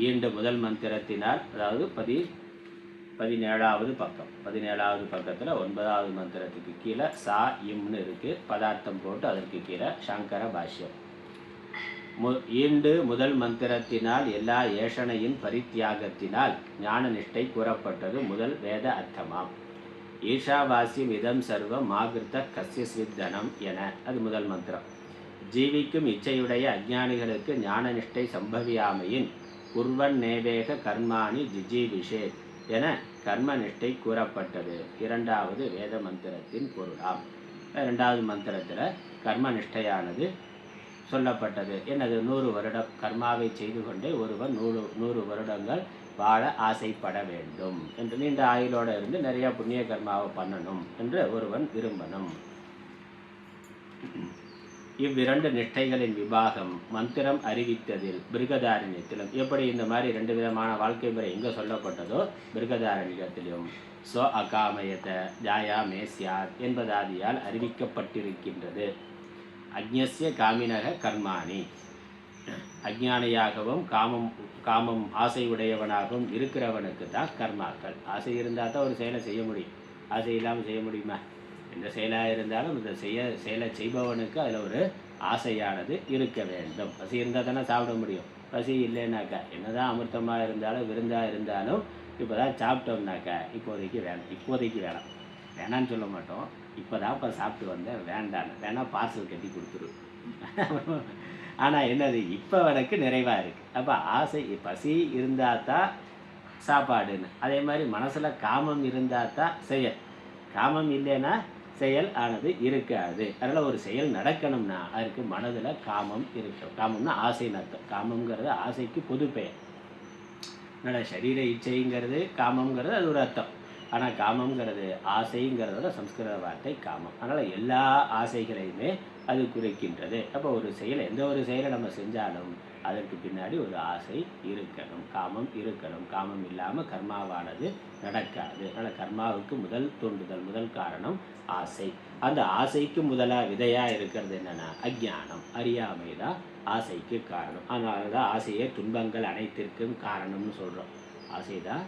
ஈண்டு முதல் மந்திரத்தினால், அதாவது 17வது பக்கம், 17வது பக்கத்தில் 9வது மந்திரத்துக்கு கீழே சா இம்னு இருக்குது. பதார்த்தம் போட்டு அதற்கு கீழே சங்கர பாஷ்யம். ஈண்டு முதல் மந்திரத்தினால் எல்லா ஏஷணையின் பரித்தியாகத்தினால் ஞான நிஷ்டை கூறப்பட்டது முதல் வேத அர்த்தமாம். ஈஷாவாசியம் இதம் சர்வம் மாகிருத்த கஸ்யஸ்வித்தனம் என அது முதல் மந்திரம். ஜீவிக்கும் இச்சையுடைய அஜ்ஞானிகளுக்கு ஞான நிஷ்டை சம்பவியாமையின் குர்வன் நேவேக கர்மாணி ஜிஜீவிஷே என கர்ம நிஷ்டை கூறப்பட்டது இரண்டாவது வேத மந்திரத்தின் பொருளாம். இரண்டாவது மந்திரத்தில் கர்ம நிஷ்டையானது சொல்லப்பட்டது. என்னது? 100 வருடம் கர்மாவை செய்து கொண்டே ஒருவன் 100 வருடங்கள் வாழ ஆசைப்பட வேண்டும் என்று, நீண்ட ஆயுளோடு இருந்து நிறைய புண்ணிய கர்மாவை பண்ணணும் என்று ஒருவன் விரும்பணும். இவ்விரண்டு நிஷ்டைகளின் விபாகம் மந்திரம் அறிவித்ததில் பிருகதாரண்யத்திலும் எப்படி இந்த மாதிரி 2 விதமான வாழ்க்கை முறை எங்கே சொல்லப்பட்டதோ பிருகதாரண்யத்திலும் சோ அகாமயத ஜாயா மே ஸ்யாத் என்பதாதியால் அறிவிக்கப்பட்டிருக்கின்றது. அஜ்ஞஸ்ய காமினக கர்மாணி, அஜ்ஞானியாகவும் காமம் ஆசை உடையவனாகவும் இருக்கிறவனுக்கு தான் கர்மாக்கள். ஆசை இருந்தால் தான் ஒரு செயலை செய்ய முடியும். ஆசை இல்லாமல் செய்ய முடியுமா? எந்த செயலாக இருந்தாலும் இந்த செயலை செய்பவனுக்கு அதில் ஒரு ஆசையானது இருக்க வேண்டும். பசி இருந்தால் தானே சாப்பிட முடியும். பசி இல்லைன்னாக்கா என்னதான் அமிர்தமாக இருந்தாலும் விருந்தாக இருந்தாலும் இப்போ தான் சாப்பிட்டோம்னாக்கா இப்போதைக்கு வேணாம் வேணான்னு சொல்ல மாட்டோம். இப்போ தான் இப்போ சாப்பிட்டு வந்தேன் வேணா பார்சல் கட்டி கொடுத்துரு. ஆனால் என்னது இப்போ எனக்கு நிறைவாக இருக்குது. அப்போ ஆசை பசி இருந்தால் தான் சாப்பாடுன்னு. அதே மாதிரி மனசில் காமம் இருந்தால் தான் செயல், காமம் இல்லைன்னா செயல் ஆனது இருக்காது. அதனால் ஒரு செயல் நடக்கணும்னா அதுக்கு மனதில் காமம் இருக்கும். காமம்னா ஆசைன்னு அர்த்தம். காமங்கிறது ஆசைக்கு பொது பெயர். அதனால் சரீர இச்சைங்கிறது காமங்கிறது அது ஒரு அர்த்தம். ஆனால் காமங்கிறது ஆசைங்கிறதோட சம்ஸ்கிருத வார்த்தை காமம். அதனால் எல்லா ஆசைகளையுமே அது குறிக்கின்றது. அப்போ ஒரு செயலை, எந்த ஒரு செயலை நம்ம செஞ்சாலும் அதற்கு பின்னாடி ஒரு ஆசை இருக்கணும், காமம் இருக்கணும். காமம் இல்லாமல் கர்மாவானது நடக்காது. அதனால் கர்மாவுக்கு முதல் தூண்டுதல், முதல் காரணம் ஆசை. அந்த ஆசைக்கு முதலாக விதையாக இருக்கிறது என்னென்னா அஞ்ஞானம், அறியாமை தான் ஆசைக்கு காரணம். அதனால தான் ஆசையே துன்பங்கள் அனைத்திற்கும் காரணம்னு சொல்கிறோம். ஆசை தான்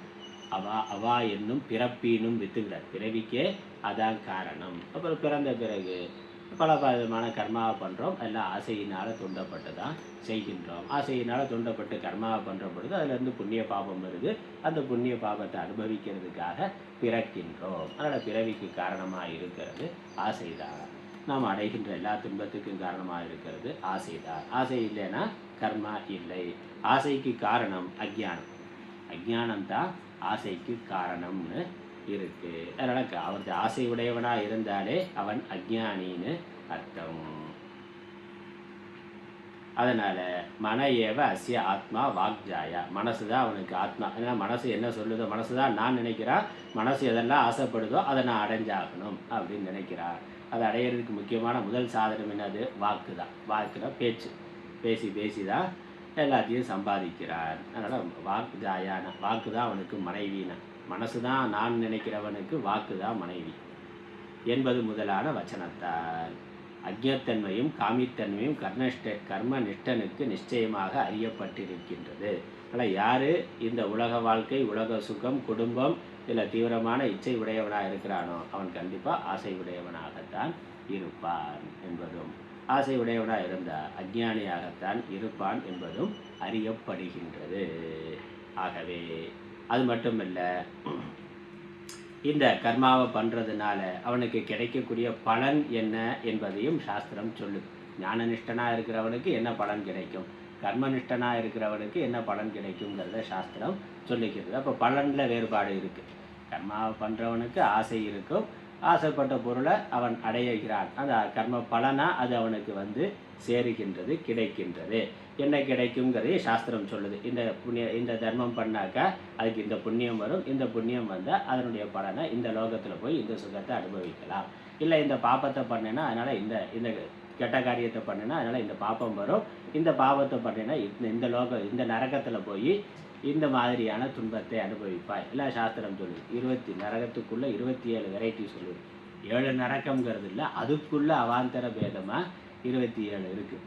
அவா என்னும் பிறப்பீனும் வித்துகிறார். பிறவிக்கே அதான் காரணம். அப்புறம் பிறந்த பிறகு பல விதமான கர்மாவை பண்ணுறோம். எல்லாம் ஆசையினால் தூண்டப்பட்டு தான் செய்கின்றோம். ஆசையினால் தூண்டப்பட்டு கர்மாவை பண்ணுற பொழுது அதுலேருந்து புண்ணிய பாபம் வருது. அந்த புண்ணிய பாபத்தை அனுபவிக்கிறதுக்காக பிறக்கின்றோம். அதனால் பிறவிக்கு காரணமாக இருக்கிறது ஆசைதான். நாம் அடைகின்ற எல்லா துன்பத்துக்கும் காரணமாக இருக்கிறது ஆசைதான். ஆசை இல்லைன்னா கர்மா இல்லை. ஆசைக்கு காரணம் அஞ்ஞானம். அஞ்ஞானம்தான் ஆசைக்கு காரணம்னு இருக்கு. அதனால் அவருக்கு ஆசை உடையவனாக இருந்தாலே அவன் அஞ்ஞானின்னு அர்த்தம். அதனால் மன ஏவ அஸ்ய ஆத்மா வாக்ஜாயா. மனசு தான் அவனுக்கு ஆத்மா. ஏன்னா மனசு என்ன சொல்லுதோ, மனசு தான் நான் நினைக்கிறான். மனசு எதெல்லாம் ஆசைப்படுதோ அதை நான் அடைஞ்சாகணும் அப்படின்னு நினைக்கிறான். அதை அடையிறதுக்கு முக்கியமான முதல் சாதனம் என்னது? வாக்கு தான். வாக்குனா பேச்சு. பேசி பேசி தான் எல்லாத்தையும் சம்பாதிக்கிறார். அதனால் வாக்கு ஜாயான, வாக்கு தான் அவனுக்கு மனைவினா. மனசு தான் நான் நினைக்கிறவனுக்கு வாக்கு தான் மனைவி என்பது முதலான வச்சனத்தால் அஜ்ஞத்தன்மையும் காமித்தன்மையும் கர்ம நிஷ்டனுக்கு நிச்சயமாக அறியப்பட்டிருக்கின்றது. அதனால் யார் இந்த உலக வாழ்க்கை, உலக சுகம், குடும்பம் இதில் தீவிரமான இச்சை உடையவனாக இருக்கிறானோ அவன் கண்டிப்பாக ஆசை உடையவனாகத்தான் இருப்பான் என்பதும், ஆசை உடையவனாக இருந்தால் அஞ்ஞானியாகத்தான் இருப்பான் என்பதும் அறியப்படுகின்றது. ஆகவே அது மட்டுமல்ல, இந்த கர்மாவை பண்ணுறதுனால அவனுக்கு கிடைக்கக்கூடிய பலன் என்ன என்பதையும் சாஸ்திரம் சொல்லுது. ஞானனிஷ்டனாக இருக்கிறவனுக்கு என்ன பலன் கிடைக்கும், கர்மனிஷ்டனாக இருக்கிறவனுக்கு என்ன பலன் கிடைக்குங்கிறத சாஸ்திரம் சொல்லிக்கிறது. அப்போ பலனில் வேறுபாடு இருக்குது. கர்மாவை பண்ணுறவனுக்கு ஆசை இருக்கும், ஆசைப்பட்ட பொருளை அவன் அடைகிறான். அந்த கர்ம பலனாக அது அவனுக்கு சேருகின்றது, கிடைக்கின்றது. என்ன கிடைக்குங்கிறதே சாஸ்திரம் சொல்லுது. இந்த தர்மம் பண்ணாக்கா அதுக்கு இந்த புண்ணியம் வரும். இந்த புண்ணியம் வந்தால் அதனுடைய பலனை இந்த லோகத்தில் போய் இந்த சுகத்தை அனுபவிக்கலாம். இல்லை இந்த பாப்பத்தை பண்ணினா அதனால் இந்த கெட்ட காரியத்தை பண்ணினா அதனால் இந்த பாப்பம் வரும். இந்த பாவத்தை பண்ணினா இந்த நரகத்தில் போய் இந்த மாதிரியான துன்பத்தை அனுபவிப்பாய். எல்லாம் சாஸ்திரம் சொல்லுது. நரகத்துக்குள்ளே 27 வெரைட்டி சொல்லுது. 7 நரகம்ங்கிறது இல்லை, அதுக்குள்ளே அவாந்தர பேதமாக 27 இருக்குது.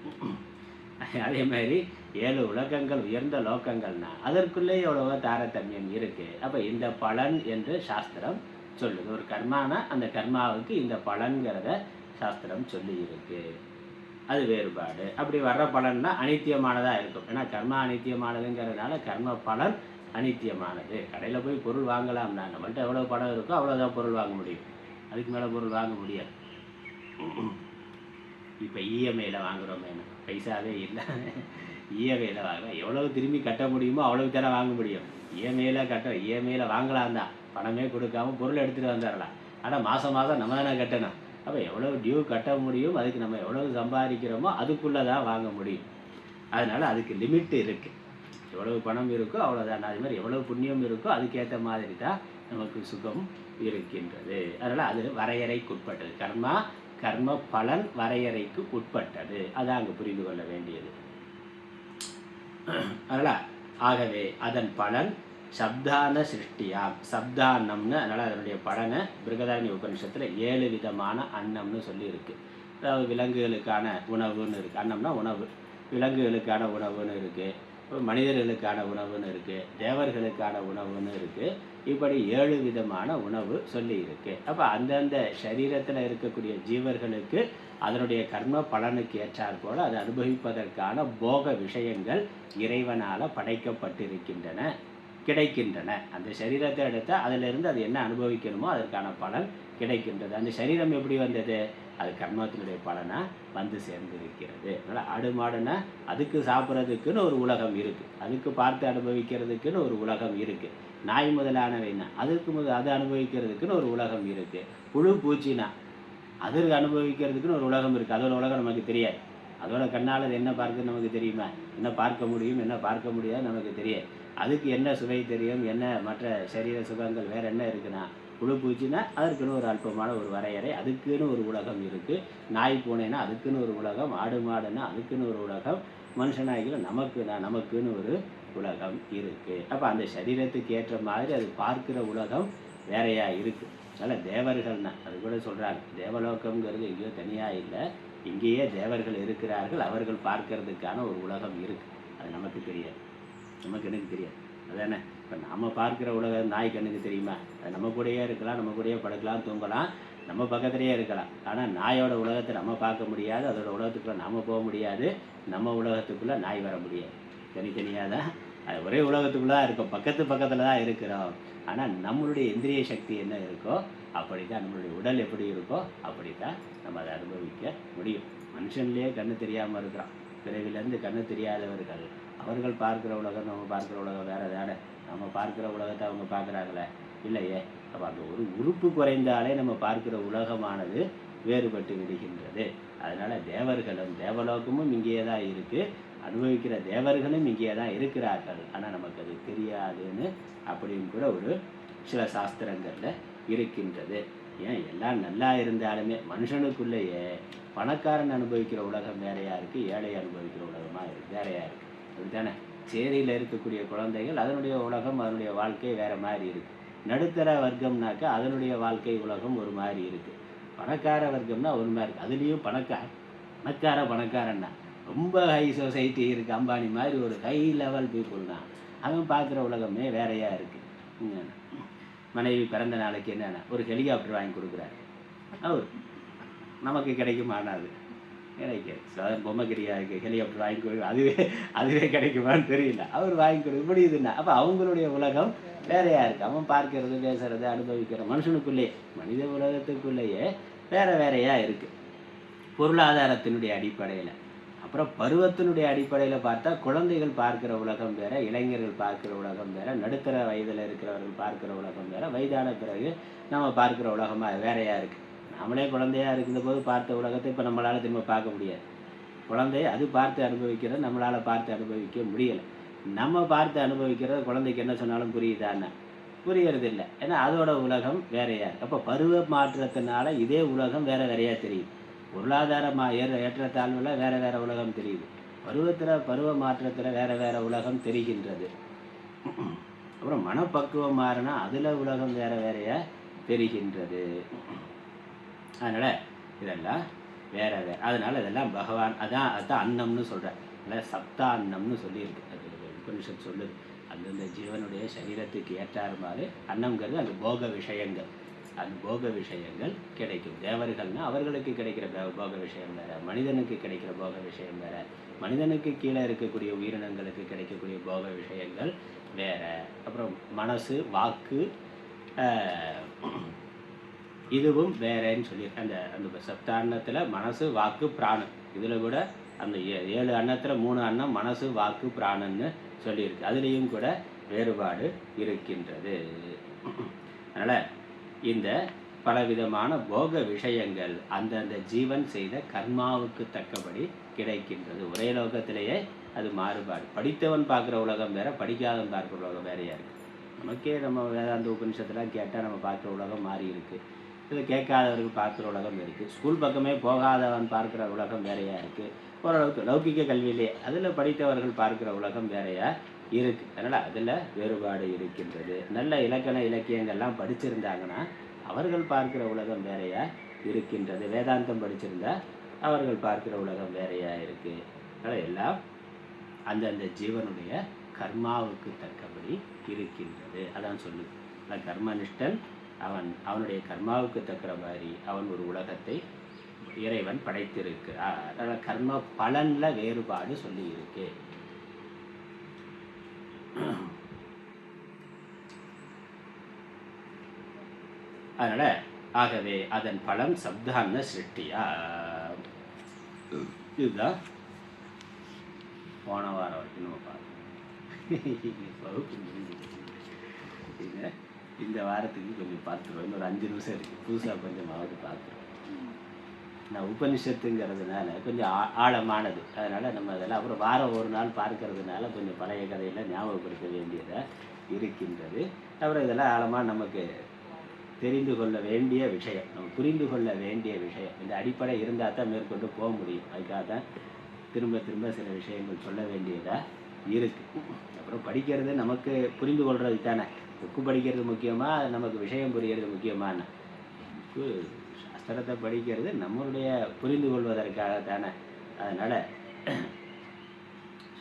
அதே மாதிரி 7 உலகங்கள், உயர்ந்த லோகங்கள்னா அதற்குள்ளே எவ்வளவோ தாரதமியம் இருக்குது. அப்போ இந்த பலன் என்று சாஸ்திரம் சொல்லுது. ஒரு கர்மானா அந்த கர்மாவுக்கு இந்த பலன்கிறத சாஸ்திரம் சொல்லி இருக்கு. அது வேறுபாடு. அப்படி வர்ற பலன்னா அனித்தியமானதாக இருக்கும். ஏன்னா கர்மா அனித்தியமானதுங்கிறதுனால கர்ம பலன் அனித்தியமானது. கடையில் போய் பொருள் வாங்கலாம்னா நம்மள்ட்ட எவ்வளோ பணம் இருக்கோ அவ்வளோதான் பொருள் வாங்க முடியும். அதுக்கு மேலே பொருள் வாங்க முடியாது. இப்போ இஎம்ஐயில் வாங்குகிறோமே, பைசாவே இல்லை, இஎம்ஐயில் வாங்குறோம். எவ்வளோ திரும்பி கட்ட முடியுமோ அவ்வளோக்கு தானே வாங்க முடியும். இஎம்ஐயில் வாங்கலாம் தான், பணமே கொடுக்காம பொருள் எடுத்துகிட்டு வந்துடலாம். ஆனால் மாதம் நம்ம தானே கட்டணும். அப்போ எவ்வளோ டியூ கட்ட முடியும், அதுக்கு நம்ம எவ்வளவு சம்பாதிக்கிறோமோ அதுக்குள்ளே தான் வாங்க முடியும். அதனால் அதுக்கு லிமிட் இருக்குது. எவ்வளவு பணம் இருக்கோ அவ்வளோதான். அது மாதிரி எவ்வளவு புண்ணியம் இருக்கோ அதுக்கேற்ற மாதிரி தான் நமக்கு சுகம் இருக்கின்றது. அதனால் அது வரையறைக்குட்பட்டது. கர்ம பலன் வரையறைக்கு உட்பட்டது. அதான் அங்கே புரிந்து கொள்ள வேண்டியது. அதனால் ஆகவே அதன் பலன் சப்தான சிருஷ்டியாம். சப்தான்னம்னு, அதனால் அதனுடைய பலனை பிருகதாரண்ய உபநிஷத்தில் 7 விதமான அன்னம்னு சொல்லியிருக்கு. அதாவது விலங்குகளுக்கான உணவுன்னு இருக்குது. அன்னம்னா உணவு. விலங்குகளுக்கான உணவுன்னு இருக்குது, மனிதர்களுக்கான உணவுன்னு இருக்குது, தேவர்களுக்கான உணவுன்னு இருக்குது. இப்படி 7 விதமான உணவு சொல்லி இருக்கு. அப்போ அந்தந்த சரீரத்தில் இருக்கக்கூடிய ஜீவர்களுக்கு அதனுடைய கர்ம பலனுக்கு ஏற்றாற் போல அதை அனுபவிப்பதற்கான போக விஷயங்கள் இறைவனால் படைக்கப்பட்டிருக்கின்றன, கிடைக்கின்றன. அந்த சரீரத்தை எடுத்தால் அதிலிருந்து அது என்ன அனுபவிக்கணுமோ அதற்கான பலன் கிடைக்கின்றது. அந்த சரீரம் எப்படி வந்தது? அது கர்மத்தினுடைய பலனாக சேர்ந்திருக்கிறது. அதனால் ஆடு மாடுனா அதுக்கு சாப்பிட்றதுக்குன்னு ஒரு உலகம் இருக்குது, அதுக்கு பார்த்து அனுபவிக்கிறதுக்குன்னு ஒரு உலகம் இருக்குது. நாய் முதலானவைனா அது அனுபவிக்கிறதுக்குன்னு ஒரு உலகம் இருக்குது. புழு பூச்சினா அதற்கு அனுபவிக்கிறதுக்குன்னு ஒரு உலகம் இருக்குது. அதோட உலகம் நமக்கு தெரியாது. அதோட கண்ணால் அது என்ன பார்க்குன்னு நமக்கு தெரியுமா? என்ன பார்க்க முடியும், என்ன பார்க்க முடியாது நமக்கு தெரியாது. அதுக்கு என்ன சுவை தெரியும், என்ன மற்ற சரீர சுகங்கள் வேறு என்ன இருக்குன்னா புழு பூச்சின்னா அதற்குன்னு ஒரு அல்பமான ஒரு வரையறை, அதுக்குன்னு ஒரு உலகம் இருக்குது. நாய் பூனைன்னா அதுக்குன்னு ஒரு உலகம், ஆடு மாடுன்னா அதுக்குன்னு ஒரு உலகம், மனுஷனாகிற நமக்குன்னு ஒரு உலகம் இருக்குது. அப்போ அந்த சரீரத்துக்கு ஏற்ற மாதிரி அது பார்க்குற உலகம் வேறையாக இருக்குது. அதனால் தேவர்கள்னா அது கூட சொல்கிறாங்க, தேவலோகம்ங்கிறது எங்கேயோ தனியாக இல்லை, இங்கேயே தேவர்கள் இருக்கிறார்கள், அவர்கள் பார்க்கறதுக்கான ஒரு உலகம் இருக்குது. அது நமக்கு தெரியாது, நமக்கு எனக்கு தெரியாது. அதானே இப்போ நம்ம பார்க்குற உலகம் நாய் கண்ணுக்கு தெரியுமா? அது நம்ம கூடயே இருக்கலாம், நம்ம கூடயே படுக்கலாம், தூங்கலாம், நம்ம பக்கத்துலேயே இருக்கலாம். ஆனால் நாயோட உலகத்தை நம்ம பார்க்க முடியாது, அதோட உலகத்துக்குள்ளே நம்ம போக முடியாது, நம்ம உலகத்துக்குள்ளே நாய் வர முடியாது. தனித்தனியாக தான் அது ஒரே உலகத்துக்குள்ளே தான் இருக்கும், பக்கத்தில் தான் இருக்கிறோம். ஆனால் நம்மளுடைய இந்திரிய சக்தி என்ன இருக்கோ அப்படி தான், நம்மளுடைய உடல் எப்படி இருக்கோ அப்படி தான் நம்ம அதை அனுபவிக்க முடியும். மனுஷன்லேயே கண்ணு தெரியாமல் இருக்கிறோம், பிறவிலேருந்து கண்ணு தெரியாதவர்கள், அவர்கள் பார்க்குற உலகம் நம்ம பார்க்குற உலகம் வேறு தானே. நம்ம பார்க்குற உலகத்தை அவங்க பார்க்குறாங்களே இல்லையே. அப்போ அந்த ஒரு உறுப்பு குறைந்தாலே நம்ம பார்க்குற உலகமானது வேறுபட்டு விடுகின்றது. அதனால் தேவர்களும் தேவலோகமும் இங்கேயே தான் இருக்குது, அனுபவிக்கிற தேவர்களும் இங்கே தான் இருக்கிறார்கள், ஆனால் நமக்கு அது தெரியாதுன்னு அப்படின்னு கூட ஒரு சில சாஸ்திரங்களில் இருக்கின்றது. ஏன் எல்லாம் நல்லா இருந்தாலுமே மனுஷனுக்குள்ளேயே பணக்காரன் அனுபவிக்கிற உலகம் வேறையாக இருக்குது, ஏழை அனுபவிக்கிற உலகமாக வேறையாக இருக்குது. அதுதானே சேரியில் இருக்கக்கூடிய குழந்தைகள் அதனுடைய உலகம் அதனுடைய வாழ்க்கை வேறு மாதிரி இருக்குது. நடுத்தர வர்க்கம்னாக்கா அதனுடைய வாழ்க்கை உலகம் ஒரு மாதிரி இருக்குது. பணக்கார வர்க்கம்னா ஒரு மாதிரி இருக்குது. அதுலேயும் பணக்காரன்னா ரொம்ப ஹை சொசைட்டி இருக்குது, அம்பானி மாதிரி ஒரு ஹை லெவல் பீப்புள்னா அவன் பார்க்குற உலகமே வேறையாக இருக்குது. மனைவி பிறந்த நாளைக்கு என்னென்ன ஒரு ஹெலிகாப்டர் வாங்கி கொடுக்குறாரு, அவர் நமக்கு கிடைக்குமானாது கிடைக்காது. பொம்மைக்கிரியாவுக்கு ஹெலிகாப்டர் வாங்கி கொடு, அதுவே கிடைக்குமான்னு தெரியல, அவர் வாங்கி கொடுக்க முடியுதுன்னா அப்போ அவங்களுடைய உலகம் வேறையாக இருக்குது. அவன் பார்க்கறது பேசுறது அனுபவிக்கிற மனுஷனுக்குள்ளேயே மனித உலகத்துக்குள்ளேயே வேறையாக இருக்குது பொருளாதாரத்தினுடைய அடிப்படையில். அப்புறம் பருவத்தினுடைய அடிப்படையில் பார்த்தா குழந்தைகள் பார்க்குற உலகம் வேறு, இளைஞர்கள் பார்க்குற உலகம் வேறு, நடுத்தர வயதில் இருக்கிறவர்கள் பார்க்குற உலகம் வேறு, வயதான பிறகு நம்ம பார்க்குற உலகமாக வேறையாக இருக்குது. நம்மளே குழந்தையாக இருக்கிற போது பார்த்த உலகத்தை இப்போ நம்மளால் திரும்ப பார்க்க முடியாது. குழந்தைய அது பார்த்து அனுபவிக்கிறது நம்மளால் பார்த்து அனுபவிக்க முடியலை. நம்ம பார்த்து அனுபவிக்கிறது குழந்தைக்கு என்ன சொன்னாலும் புரியுதான்னு புரியறது இல்லை, ஏன்னா அதோட உலகம் வேறையாக இருக்குது. அப்போ பருவ மாற்றத்தினால இதே உலகம் வேறையாக தெரியுது. பொருளாதார ஏற்றத்தாழ்வில் வேறு உலகம் தெரியுது, பருவ மாற்றத்தில் வேறு உலகம் தெரிகின்றது. அப்புறம் மனப்பக்குவம் மாறினா அதில் உலகம் வேறையாக தெரிகின்றது. அதனால் இதெல்லாம் வேறு. அதனால் இதெல்லாம் பகவான் அதுதான் அன்னம்னு சொல்கிறார். அதனால் சப்தா அன்னம்னு சொல்லியிருக்கு, அது உபனிஷத் சொல்லுது. அந்தந்த ஜீவனுடைய சரீரத்துக்கு ஏற்றாறு மாதிரி அன்னம்ங்கிறது அந்த போக விஷயங்கள், அந்த போக விஷயங்கள் கிடைக்கும். தேவர்கள்னால் அவர்களுக்கு கிடைக்கிற போக விஷயம் வேறு, மனிதனுக்கு கிடைக்கிற போக விஷயம் வேறு, மனிதனுக்கு கீழே இருக்கக்கூடிய உயிரினங்களுக்கு கிடைக்கக்கூடிய போக விஷயங்கள் வேறு. அப்புறம் மனசு வாக்கு இதுவும் வேறேன்னு சொல்லியிருக்கேன். அந்த சப்தான்னத்தில் மனசு வாக்கு பிராணன், இதில் கூட அந்த 7 அன்னத்தில் 3 அன்னம் மனசு வாக்கு பிராணன்னு சொல்லியிருக்கு, அதுலேயும் கூட வேறுபாடு இருக்கின்றது. அதனால் இந்த பலவிதமான போக விஷயங்கள் அந்தந்த ஜீவன் செய்த கர்மாவுக்கு தக்கபடி கிடைக்கின்றது. ஒரே லோகத்திலேயே அது மாறுபாடு. படித்தவன் பார்க்குற உலகம் வேறு, படிக்காதவன் பார்க்குற உலகம் வேறையாக இருக்குது. நமக்கே நம்ம வேதாந்த உபனிஷத்துலாம் கேட்டால் நம்ம பார்க்குற உலகம் மாறி இருக்குது, இது கேட்காதவர்கள் பார்க்குற உலகம் இருக்குது. ஸ்கூல் பக்கமே போகாதவன் பார்க்குற உலகம் வேறையாக இருக்குது. ஓரளவுக்கு லௌகிக கல்வியிலே அதில் படித்தவர்கள் பார்க்குற உலகம் வேறையாக இருக்குது. அதனால் அதில் வேறுபாடு இருக்கின்றது. நல்ல இலக்கியங்கள்லாம் படிச்சிருந்தாங்கன்னா அவர்கள் பார்க்குற உலகம் வேறையாக இருக்கின்றது. வேதாந்தம் படிச்சிருந்தா அவர்கள் பார்க்குற உலகம் வேறையாக இருக்குது. அதனால் எல்லாம் அந்தந்த ஜீவனுடைய கர்மாவுக்கு தக்கபடி இருக்கின்றது. அதான் சொல்லுது. அதான் கர்மனிஷ்டன் அவனுடைய கர்மாவுக்கு தக்கிற மாதிரி அவன் ஒரு உலகத்தை இறைவன் படைத்திருக்கிறார். அதனால் கர்ம பலனில் வேறுபாடு சொல்லி இருக்கு. அதனால் ஆகவே அதன் பலம் சப்தான்ன சிருஷ்டியா. இதுதான் போன வாரம் வரைக்கும் நம்ம பார்த்தோம். இந்த வாரத்துக்கு கொஞ்சம் பார்த்துருவோம், இன்னொரு 5 நிமிஷம் இருக்குது, புதுசாக கொஞ்சம் மாவது பார்த்துருவோம். நான் உபனிஷத்துங்கிறதுனால கொஞ்சம் ஆழமானது, அதனால் நம்ம அதெல்லாம் அப்புறம் வாரம் ஒரு நாள் பார்க்கறதுனால கொஞ்சம் பழைய கதையெல்லாம் ஞாபகப்படுத்த வேண்டியதாக இருக்கின்றது. அப்புறம் இதெல்லாம் ஆழமாக நமக்கு தெரிந்து கொள்ள வேண்டிய விஷயம், நம்ம புரிந்து கொள்ள வேண்டிய விஷயம். இந்த அடிப்படை இருந்தால் தான் மேற்கொண்டு போக முடியும். அதுக்காக தான் திரும்ப திரும்ப சில விஷயங்கள் சொல்ல வேண்டியதாக இருக்குது. அப்புறம் படிக்கிறது நமக்கு புரிந்து கொள்வது தானே. புக்கு படிக்கிறது முக்கியமாக, நமக்கு விஷயம் புரிகிறது முக்கியமான புக்கு சாஸ்திரத்தை படிக்கிறது நம்மளுடைய புரிந்து கொள்வதற்காக தானே. அதனால்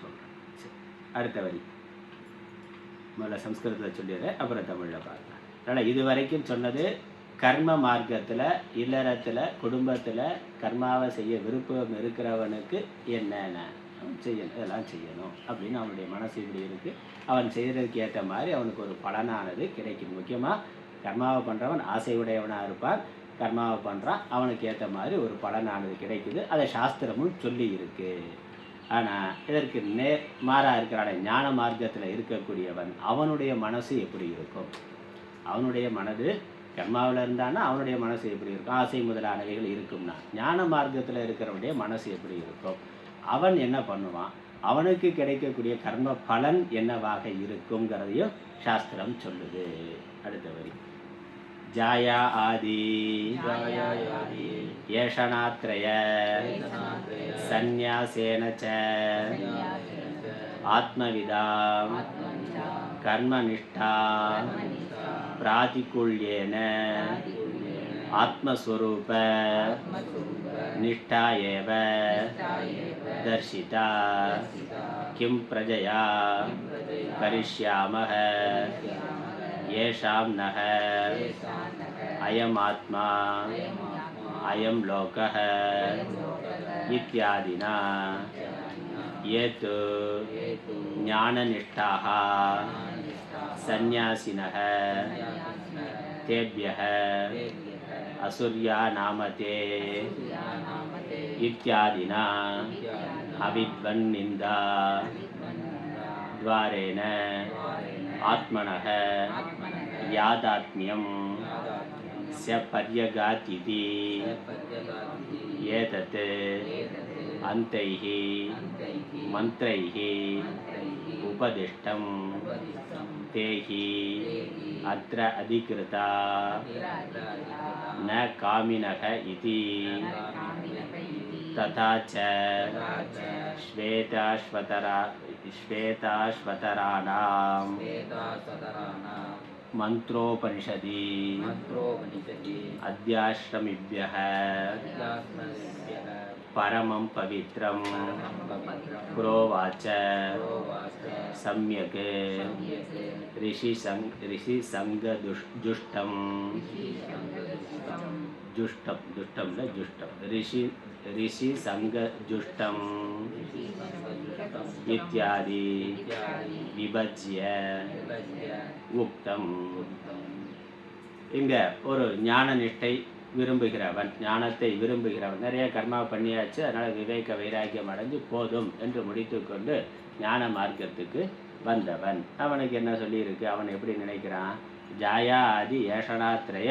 சொல்கிறேன். சரி, அடுத்த வரி முதல்ல சம்ஸ்கிருதத்தில் சொல்லிடுறேன், அப்புறம் தமிழில் பார்க்கலாம். அதனால் இது வரைக்கும் சொன்னது கர்ம மார்க்கத்தில், இல்லறத்தில், குடும்பத்தில் கர்மாவை செய்ய விருப்பம் இருக்கிறவனுக்கு என்னென்ன செய்யணும், இதெல்லாம் செய்யணும் அப்படின்னு அவனுடைய மனசு இப்படி இருக்குது. அவன் செய்கிறதுக்கு ஏற்ற மாதிரி அவனுக்கு ஒரு பலனானது கிடைக்கும். முக்கியமாக கர்மாவை பண்ணுறவன் ஆசை உடையவனாக இருப்பான். கர்மாவை பண்ணுறான், அவனுக்கு ஏற்ற மாதிரி ஒரு பலனானது கிடைக்குது. அதை சாஸ்திரமும் சொல்லி இருக்கு. ஆனால் இதற்கு மாறாக இருக்கிறான ஞான மார்க்கத்தில் இருக்கக்கூடியவன் அவனுடைய மனசு எப்படி இருக்கும்? அவனுடைய மனது கர்மாவில் இருந்தான்னா அவனுடைய மனசு எப்படி இருக்கும்? ஆசை முதலானவைகள் இருக்கும்னா ஞான மார்க்கத்தில் இருக்கிறவனுடைய மனசு எப்படி இருக்கும்? அவன் என்ன பண்ணுவான்? அவனுக்கு கிடைக்கக்கூடிய கர்ம பலன் என்னவாக இருக்குங்கிறதையும் சாஸ்திரம் சொல்லுது. அடுத்த வரி ஜாயா ஆதி ஏஷனாத்ரய சந்நியாசேன ச ஆத்மவிதாம் கர்மநிஷ்டா பிராதிகூல்யேன ஆத்மஸ்வரூப நிஷ்டா ஏவ தர்ஷிதா கிம் பிரஜயா கரிஷ்யாமஹ ஏஷாம் நஹ அயம் ஆத்மா அயம் லோகஹ இத்யாதினா ஏது ஞானநிஷ்டாः சந்நியாசினः தேப்யः அசுர்யா நாமதே இத்யாதினா அவித்வன் நிந்தா द्वारेण आत्मनः यादात्म्यं स्य पर्यगातीति एतत् अन्तैः मन्त्रैः उपदिष्टं तैः अत्र अधिकृता न कामिनः इति तथा च श्वेताश्वतराणां मंत्रोपनिषदि अध्याश्रमिभ्यः परमं पवित्रं प्रोवाच सम्यक् ऋषिसङ्गजुष्टं ऋषिसङ्गजुष्टम् इत्यादि विभज्य उक्तम्. இங்கே ஒரு ஞான நிஷ்டை விரும்புகிறவன், ஞானத்தை விரும்புகிறவன், நிறைய கர்மா பண்ணியாச்சு, அதனால் விவேக வைராக்கியம் அடைஞ்சு போதும் என்று முடித்து கொண்டு ஞான மார்க்கத்துக்கு வந்தவன். அவனுக்கு என்ன சொல்லியிருக்கு? அவன் எப்படி நினைக்கிறான்? ஜாயா ஆதி ஏஷனாத்ரய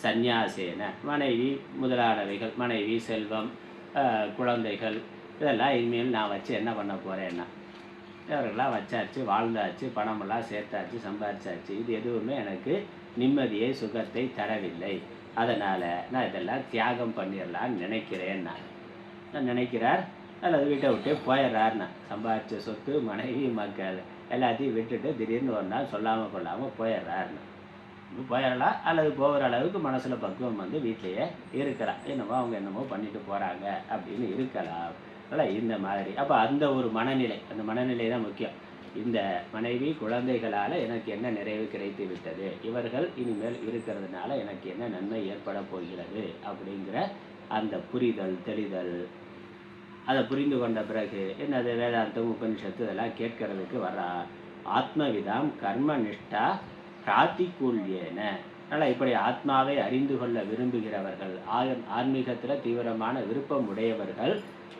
சந்நியாசேன, மனைவி முதலானவைகள், மனைவி, செல்வம், குழந்தைகள், இதெல்லாம் இனிமேல் நான் வச்சு என்ன பண்ண போகிறேன்னா, இவர்களெல்லாம் வச்சாச்சு, வாழ்ந்தாச்சு, பணமெல்லாம் சேர்த்தாச்சு, சம்பாதிச்சாச்சு, இது எதுவுமே எனக்கு நிம்மதியை சுகத்தை தரவில்லை, அதனால் நான் இதெல்லாம் தியாகம் பண்ணிடலான்னு நினைக்கிறேன்னா நினைக்கிறார். அல்லது வீட்டை விட்டே போயிடுறாருன்னா, சம்பாதிச்ச சொத்து, மனைவி, மக்கள் எல்லாத்தையும் விட்டுட்டு திடீர்னு ஒரு நாள் சொல்லாமல் கொள்ளாமல் போயிடுறாருன்னா போயிடலாம். அல்லது போகிற அளவுக்கு மனசில் பக்குவம் வந்து வீட்டிலையே இருக்கலாம், என்னமோ அவங்க என்னமோ பண்ணிட்டு போகிறாங்க அப்படின்னு இருக்கலாம். அதனால் இந்த மாதிரி அப்போ அந்த ஒரு மனநிலை, அந்த மனநிலை தான் முக்கியம். இந்த மனைவி குழந்தைகளால் எனக்கு என்ன நிறைவு கிடைத்து விட்டது, இவர்கள் இனிமேல் இருக்கிறதுனால எனக்கு என்ன நன்மை ஏற்பட போகிறது அப்படிங்கிற அந்த புரிதல், தெளிதல், அதை புரிந்து கொண்ட பிறகு என்னது வேதாந்தம், உபனிஷத்து இதெல்லாம் கேட்கறதுக்கு வர்றா. ஆத்மவிதாம் கர்மநிஷ்டா பிராதிகூல்யேன, அதனால் இப்படி ஆத்மாவை அறிந்து கொள்ள விரும்புகிறவர்கள், ஆன்மீகத்தில் தீவிரமான விருப்பம் உடையவர்கள்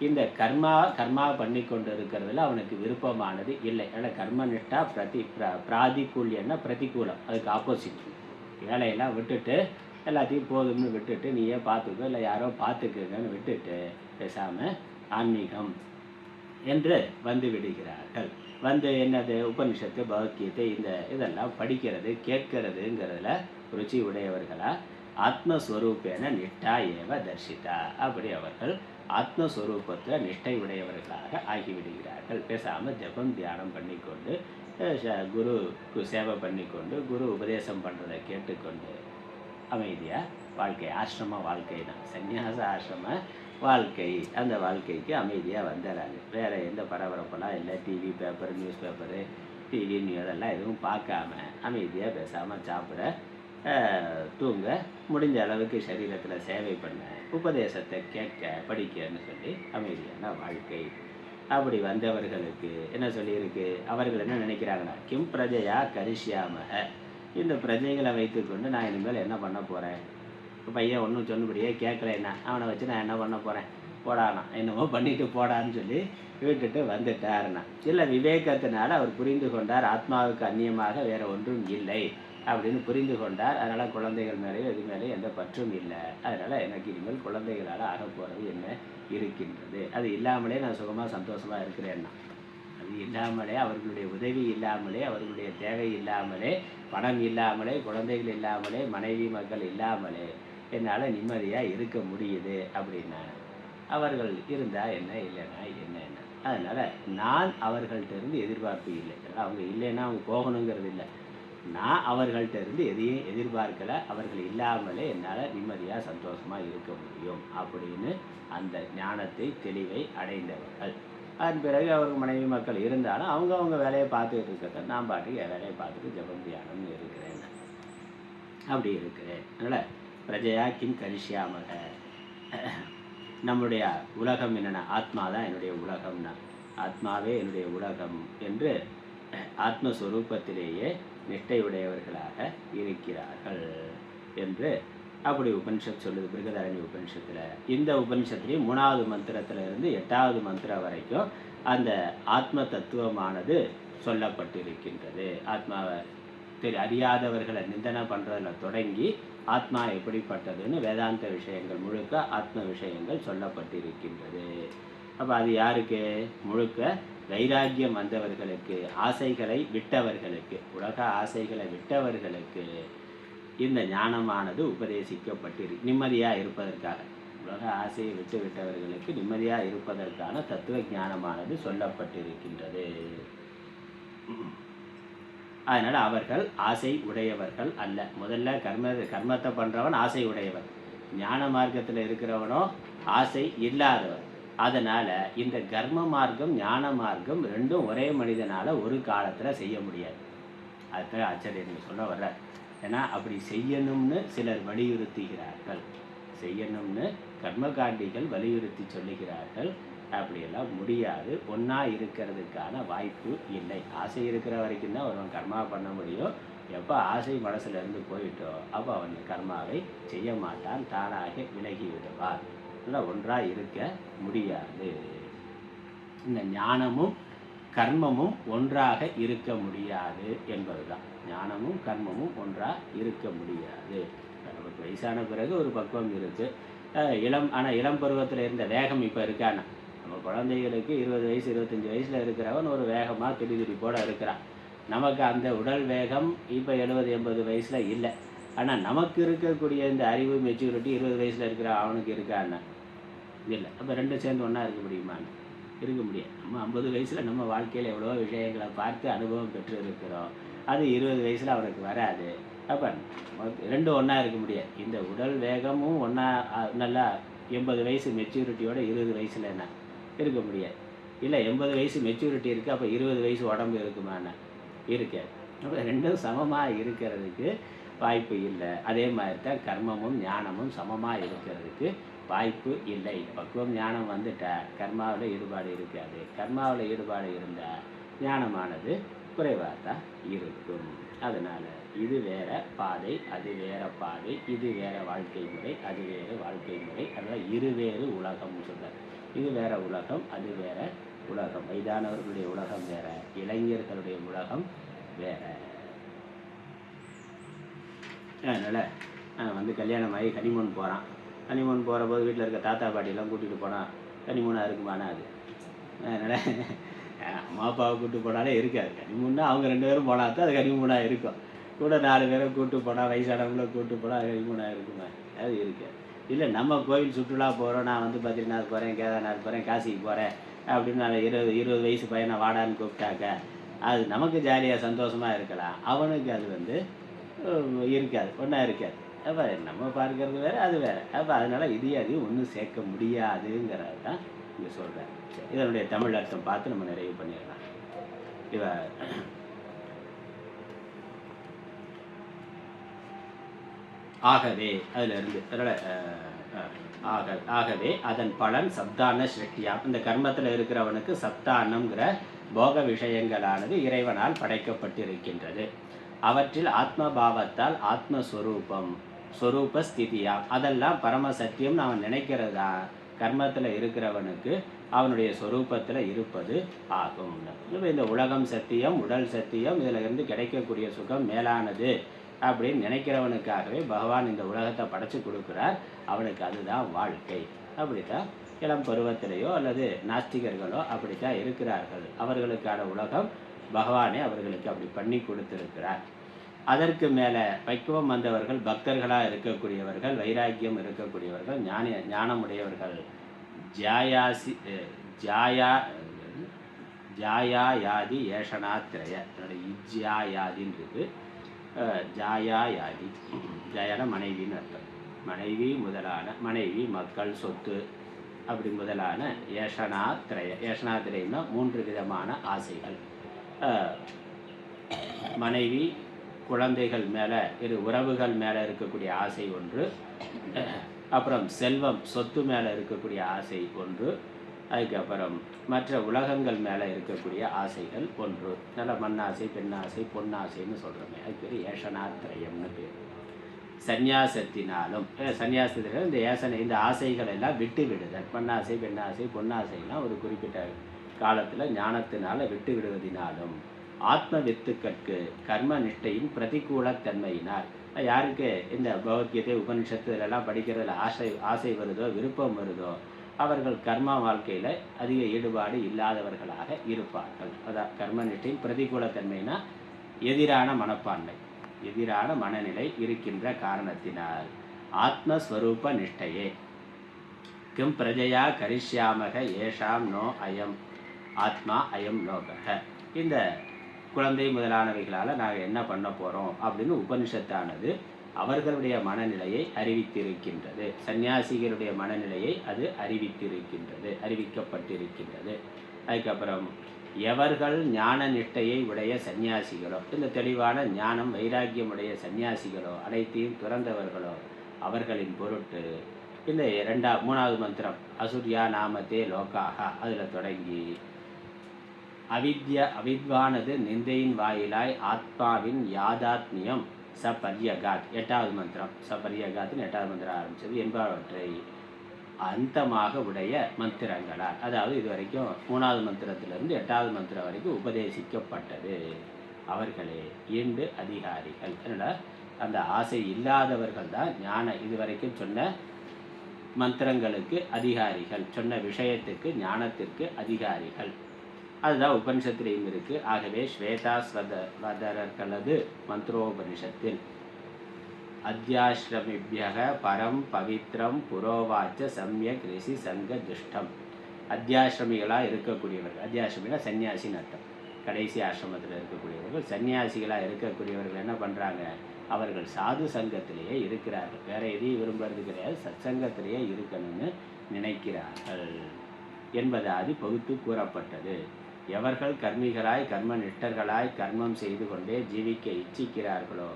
இந்த கர்மா பண்ணி கொண்டு இருக்கிறதுல அவனுக்கு விருப்பமானது இல்லை. அதனால் கர்மநிஷ்டா பிராதிகூல்யன்னா பிரதிகூலம், அதுக்கு ஆப்போசிட். வேலையெல்லாம் விட்டுட்டு எல்லாத்தையும் போதும்னு விட்டுட்டு நீயே பார்த்துக்கோ, இல்லை யாரோ பார்த்துக்குங்கன்னு விட்டுட்டு பேசாமல் ஆன்மீகம் என்று வந்து விடுகிறார்கள். வந்து என்னது உபனிஷத்து, பகவத்கீதை இதெல்லாம் படிக்கிறது கேட்கிறதுங்கிறதுல ருச்சி உடையவர்களா ஆத்மஸ்வரூபேன நிஷ்டா ஏவ தர்ஷிதா. அப்படி அவர்கள் ஆத்மஸ்வரூபத்தில் நிஷ்டை உடையவர்களாக ஆகிவிடுகிறார்கள். பேசாமல் ஜபம் தியானம் பண்ணிக்கொண்டு குருக்கு சேவை பண்ணிக்கொண்டு குரு உபதேசம் பண்ணுறதை கேட்டுக்கொண்டு அமைதியாக வாழ்க்கை, ஆசிரம வாழ்க்கை தான், சந்நியாச ஆசிரம வாழ்க்கை. அந்த வாழ்க்கைக்கு அமைதியாக வந்துடுறாங்க. வேறு எந்த பரபரப்பெல்லாம் இல்லை. TV, paper, news paper, TV அதெல்லாம் எதுவும் பார்க்காம அமைதியாக பேசாமல் சாப்பிட, தூங்க, முடிஞ்ச அளவுக்கு சரீரத்தில் சேவை பண்ண, உபதேசத்தை கேட்க, படிக்கன்னு சொல்லி அமைதியான வாழ்க்கை. அப்படி வந்தவர்களுக்கு என்ன சொல்லியிருக்கு? அவர்கள் என்ன நினைக்கிறாங்கன்னா, கிம் பிரஜையா கரிஷ்யாமக, இந்த பிரஜைகளை வைத்துக்கொண்டு நான் இனிமேல் என்ன பண்ண போகிறேன்? பையன் ஒன்றும் சொன்னபடியே கேட்கலைன்னா அவனை வச்சு நான் என்ன பண்ண போகிறேன்? போடானா, என்னமோ பண்ணிட்டு போடான்னு சொல்லி விட்டுட்டு வந்துட்டாருன்னா. இல்லை, விவேகத்தினால அவர் புரிந்து கொண்டார், ஆத்மாவுக்கு அந்நியமாக வேறு ஒன்றும் இல்லை அப்படின்னு புரிந்து கொண்டார். அதனால் குழந்தைகள் மேலேயும் இது மேலேயும் எந்த பற்றும் இல்லை. அதனால் எனக்கு இனிமேல் குழந்தைகளால் ஆக போகிறது என்ன இருக்கின்றது? அது இல்லாமலே நான் சுகமாக சந்தோஷமாக இருக்கிறேன்னா, அது இல்லாமலே, அவர்களுடைய உதவி இல்லாமலே, அவர்களுடைய தேவை இல்லாமலே, பணம் இல்லாமலே, குழந்தைகள் இல்லாமலே, மனைவி மக்கள் இல்லாமலே என்னால் நிம்மதியாக இருக்க முடியுது அப்படின்னா, அவர்கள் இருந்தால் என்ன, இல்லைன்னா என்ன. அதனால் நான் அவர்கள்ட்ட இருந்து எதிர்பார்ப்பு இல்லை. அவங்க இல்லைன்னா அவங்க போகணுங்கிறது இல்லை. நான் அவர்கள்ட்ட இருந்து எதையும் எதிர்பார்க்கலை. அவர்கள் இல்லாமலே என்னால் நிம்மதியாக சந்தோஷமாக இருக்க முடியும் அப்படின்னு அந்த ஞானத்தை, தெளிவை அடைந்தவர்கள். அதன் பிறகு அவருக்கு மனைவி மக்கள் இருந்தாலும் அவங்க வேலையை பார்த்துக்கிட்டு இருக்கிறத நான் பாட்டுக்கு என் வேலையை பார்த்துட்டு ஜபம் தியானம்னு இருக்கிறேன், அப்படி இருக்கிறேன். அதனால் பிரஜையா கிம் கரிஷ்யாமக, நம்முடைய உலகம் என்னென்னா ஆத்மா தான் என்னுடைய உலகம்னா, ஆத்மாவே என்னுடைய உலகம் என்று ஆத்மஸ்வரூபத்திலேயே நிஷ்டையுடையவர்களாக இருக்கிறார்கள் என்று அப்படி உபனிஷத் சொல்லுது. பிருகதாரண்ய உபனிஷத்தில், இந்த உபனிஷத்துலேயும் 3வது மந்திரத்திலிருந்து 8வது மந்திரம் வரைக்கும் அந்த ஆத்ம தத்துவமானது சொல்லப்பட்டிருக்கின்றது. ஆத்மாவை அறியாதவர்களை நிந்தனை பண்ணுறதுல தொடங்கி ஆத்மா எப்படிப்பட்டதுன்னு வேதாந்த விஷயங்கள் முழுக்க ஆத்ம விஷயங்கள் சொல்லப்பட்டிருக்கின்றது. அப்போ அது யாருக்கு? முழுக்க வைராக்கியம் வந்தவர்களுக்கு, ஆசைகளை விட்டவர்களுக்கு, உலக ஆசைகளை விட்டவர்களுக்கு இந்த ஞானமானது உபதேசிக்கப்பட்டிருக்கு. நிம்மதியாக இருப்பதற்காக, உலக ஆசையை விட்டவர்களுக்கு நிம்மதியாக இருப்பதற்கான தத்துவ ஞானமானது சொல்லப்பட்டிருக்கின்றது. அதனால் அவர்கள் ஆசை உடையவர்கள் அல்ல. முதல்ல கர்மத்தை பண்ணுறவன் ஆசை உடையவன், ஞான மார்க்கத்தில் இருக்கிறவனோ ஆசை இல்லாதவன். அதனால் இந்த கர்ம மார்க்கம் ஞான மார்க்கம் ரெண்டும் ஒரே மனிதனால் ஒரு காலத்தில் செய்ய முடியாது. அதுதான் ஆச்சரியம் சொல்ல வர்றார். ஏன்னா அப்படி செய்யணும்னு சிலர் வலியுறுத்துகிறார்கள், செய்யணும்னு கர்மகாண்டிகள் வலியுறுத்தி சொல்லுகிறார்கள். அப்படியெல்லாம் முடியாது, ஒன்றா இருக்கிறதுக்கான வாய்ப்பு இல்லை. ஆசை இருக்கிற வரைக்கும் தான் ஒருவன் கர்மா பண்ண முடியும். எப்போ ஆசை மனசுலேருந்து போயிட்டோ அப்போ அவன் கர்மாவை செய்ய மாட்டான், தானாக விலகி விடுவான். அதனால் ஒன்றாக இருக்க முடியாது. இந்த ஞானமும் கர்மமும் ஒன்றாக இருக்க முடியாது என்பது தான். ஞானமும் கர்மமும் ஒன்றாக இருக்க முடியாது. நமக்கு வயசான பிறகு ஒரு பக்குவம் இருக்குது. ஆனால் இளம் பருவத்தில் இருந்த வேகம் இப்போ இருக்கானா? நம்ம குழந்தைகளுக்கு 20 வயசு 25 வயசில் இருக்கிறவன் ஒரு வேகமாக துடிதுடிப்போடு இருக்கிறான். நமக்கு அந்த உடல் வேகம் இப்போ 70-80 வயசில் இல்லை. ஆனால் நமக்கு இருக்கக்கூடிய இந்த அறிவு மெச்சூரிட்டி 20 வயசில் இருக்கிற அவனுக்கு இருக்கான்னா இல்லை. அப்போ ரெண்டும் சேர்ந்து ஒன்றா இருக்க முடியுமான்னு? இருக்க முடியாது. நம்ம 50 வயசில் நம்ம வாழ்க்கையில் எவ்வளோ விஷயங்களை பார்த்து அனுபவம் பெற்று இருக்கிறோம். அது 20 வயசில் அவனுக்கு வராது. அப்போ ரெண்டும் ஒன்றா இருக்க முடியாது. இந்த உடல் வேகமும் ஒன்றா நல்லா 80 வயசு மெச்சூரிட்டியோட 20 வயசில் என்ன இருக்க முடியாது. இல்லை 80 வயசு மெச்சூரிட்டி இருக்குது, அப்போ 20 வயசு உடம்பு இருக்குமாண்ணா? இருக்காது. அப்போ ரெண்டும் சமமாக இருக்கிறதுக்கு வாய்ப்பு இல்லை. அதே மாதிரி தான் கர்மமும் ஞானமும் சமமாக இருக்கிறதுக்கு வாய்ப்பு இல்லை. பக்குவம் ஞானம் வந்துட்டால் கர்மாவில் ஈடுபாடு இருக்காது. கர்மாவில் ஈடுபாடு இருந்தால் ஞானமானது குறைவாக தான் இருக்கும். அதனால் இது வேற பாதை, அது வேற பாதை, இது வேற வாழ்க்கை முறை, அது வேறு வாழ்க்கை முறை. அதனால் இருவேறு உலகம்னு சொல்கிறார். இது வேற உலகம், அது வேற உலகம். வயதானவர்களுடைய உலகம் வேற, இளைஞர்களுடைய உலகம் வேற. அதனால் கல்யாணம் ஆகி ஹனிமூன் போகிறான். ஹனிமூன் போகிற போது வீட்டில் இருக்க தாத்தா பாட்டியெல்லாம் கூட்டிகிட்டு போனால் ஹனிமூனாக இருக்குமானா? அது அதனால் அம்மா அப்பாவை கூப்பிட்டு போனாலே இருக்காது. கனிமூன்னா அவங்க 2 பேரும் போனால் தான் அது கனிமூனாக இருக்கும். கூட 4 பேரை கூப்பிட்டு போனால், வயசானவங்கள கூப்பிட்டு போனால் அது கனிமூனாக இருக்குமா? அது இருக்காது. இல்லை நம்ம கோவில் சுற்றுலா போகிறோம், நான் வந்து பத்ரிநாத் போகிறேன், கேதார்நாத் போகிறேன், காசிக்கு போகிறேன் அப்படின்னு நான் 20 வயசு பையனை வாடான்னு கூப்பிட்டாக்க அது நமக்கு ஜாலியாக சந்தோஷமாக இருக்கலாம். அவனுக்கு அது வந்து இருக்காது, ஒன்றா இருக்காது. அப்போ நம்ம பார்க்கறது வேறு, அது வேறு. அப்போ அதனால் இதையும் அதையும் ஒன்றும் சேர்க்க முடியாதுங்கிறது தான் இங்கே சொல்கிறேன். இதனுடைய தமிழ் அர்த்தம் பார்த்து நம்ம நிறைவு பண்ணிடலாம். இவ ஆகவே அதிலிருந்து ஆகவே அதன் பலன் சப்தான சிருஷ்டியா. இந்த கர்மத்தில் இருக்கிறவனுக்கு சப்தானம்ங்கிற போக விஷயங்களானது இறைவனால் படைக்கப்பட்டிருக்கின்றது. அவற்றில் ஆத்மபாவத்தால் ஆத்மஸ்வரூபம் ஸ்வரூப ஸ்திதியா அதெல்லாம் பரம சத்தியம்னு அவன் நினைக்கிறதா கர்மத்தில் இருக்கிறவனுக்கு அவனுடைய ஸ்வரூபத்தில் இருப்பது ஆகும். இந்த உலகம் சத்தியம், உடல் சத்தியம், இதில் இருந்து கிடைக்கக்கூடிய சுகம் மேலானது அப்படின்னு நினைக்கிறவனுக்காகவே பகவான் இந்த உலகத்தை படைச்சு கொடுக்குறார். அவனுக்கு அதுதான் வாழ்க்கை. அப்படித்தான் இளம் பருவத்திலேயோ அல்லது நாஸ்திகர்களோ அப்படித்தான் இருக்கிறார்கள். அவர்களுக்கான உலகம் பகவானே அவர்களுக்கு அப்படி பண்ணி கொடுத்திருக்கிறார். அதற்கு மேலே பக்குவம் வந்தவர்கள், பக்தர்களாக இருக்கக்கூடியவர்கள், வைராக்கியம் இருக்கக்கூடியவர்கள், ஞானமுடையவர்கள் ஜாயாயாதி ஏஷனாத்திரய இஜ்யாயாதின்றது ஜாயாயாதி. ஜாயான மனைவின்னு அர்த்தம். மனைவி முதலான மனைவி, மக்கள், சொத்து அப்படி முதலான ஏஷனாத்திரைன்னா 3 விதமான ஆசைகள். மனைவி, குழந்தைகள் மேலே, உறவுகள் மேலே இருக்கக்கூடிய ஆசை ஒன்று. அப்புறம் செல்வம், சொத்து மேலே இருக்கக்கூடிய ஆசை ஒன்று. அதுக்கப்புறம் மற்ற உலகங்கள் மேலே இருக்கக்கூடிய ஆசைகள் ஒன்று. நல்ல மண்ணாசை, பெண்ணாசை, பொன்னாசைன்னு சொல்கிறோமே, அது பேர் ஏஷனாத்திரயம்னு பேர். சந்நியாசத்தினாலும் சந்நியாசத்தினாலும் இந்த ஆசைகள் எல்லாம் விட்டு விடுதல். மண்ணாசை, பெண்ணாசை, பொன்னாசைலாம் ஒரு குறிப்பிட்ட காலத்தில் ஞானத்தினால விட்டு விடுவதினாலும் ஆத்ம வித்துக்கற்கு கர்ம நிஷ்டையின் பிரதிகூலத்தன்மையினால். யாருக்கு இந்த பகவத்கீதை உபனிஷத்துலாம் படிக்கிறதுல ஆசை வருதோ, விருப்பம் வருதோ, அவர்கள் கர்ம வாழ்க்கையில் அதிக ஈடுபாடு இல்லாதவர்களாக இருப்பார்கள். அதான் கர்ம நிஷ்டையின் பிரதிகூலத்தன்மைனா எதிரான மனப்பான்மை, எதிரான மனநிலை இருக்கின்ற காரணத்தினால் ஆத்மஸ்வரூப நிஷ்டையே கிம் பிரஜையா கரிஷ்யாமக ஏஷாம் நோ அயம் ஆத்மா அயம் லோகக. இந்த குழந்தை முதலானவைகளால் நாங்கள் என்ன பண்ண போகிறோம் அப்படின்னு உபனிஷத்தானது அவர்களுடைய மனநிலையை அறிவித்திருக்கின்றது. சன்னியாசிகளுடைய மனநிலையை அது அறிவிக்கப்பட்டிருக்கின்றது. அதுக்கப்புறம் எவர்கள் ஞான நிஷ்டையை உடைய சன்னியாசிகளோ, இந்த தெளிவான ஞானம் வைராக்கியமுடைய சன்னியாசிகளோ, அனைத்தையும் துறந்தவர்களோ, அவர்களின் பொருட்டு இந்த 3வது மந்திரம் அசுர்யா நாமத்தே லோகாக அதில் தொடங்கி அவித்வானது நிந்தையின் வாயிலாய் ஆத்மாவின் யாதாத்மியம் சபரியகாத் 8வது மந்திரம், சபரியகாத்னு 8வது மந்திரம் ஆரம்பித்தது என்பவற்றை அந்தமாக உடைய மந்திரங்களால், அதாவது இது வரைக்கும் 3வது மந்திரத்திலிருந்து 8வது மந்திரம் வரைக்கும் உபதேசிக்கப்பட்டது. அவர்களே ஈண்டு அதிகாரிகள். அதனால் அந்த ஆசை இல்லாதவர்கள் தான் இதுவரைக்கும் சொன்ன மந்திரங்களுக்கு அதிகாரிகள், சொன்ன விஷயத்துக்கு ஞானத்திற்கு அதிகாரிகள். அதுதான் உபனிஷத்திலையும் இருக்கு. ஆகவே ஸ்வேதாஸ்வதரர்களது மந்திரோபனிஷத்தில் அத்தியாசிரமிபியக பரம் பவித்ரம் புரோவாச்ச சம்யக் ரிஷி சங்க துஷ்டம். அத்தியாசிரமிகளாக இருக்கக்கூடியவர்கள், அத்தியாசிரமினா சன்னியாசின்னு அர்த்தம், கடைசி ஆசிரமத்தில் இருக்கக்கூடியவர்கள். சன்னியாசிகளாக இருக்கக்கூடியவர்கள் என்ன பண்ணுறாங்க? அவர்கள் சாது சங்கத்திலேயே இருக்கிறார்கள், வேற எதையும் விரும்புறது கிடையாது, சத்சங்கத்திலேயே இருக்கணும்னு நினைக்கிறார்கள் என்பதாவது பகுத்து கூறப்பட்டது. எவர்கள் கர்மிகளாய் கர்ம நிஷ்டர்களாய் கர்மம் செய்து கொண்டே ஜீவிக்க இச்சிக்கிறார்களோ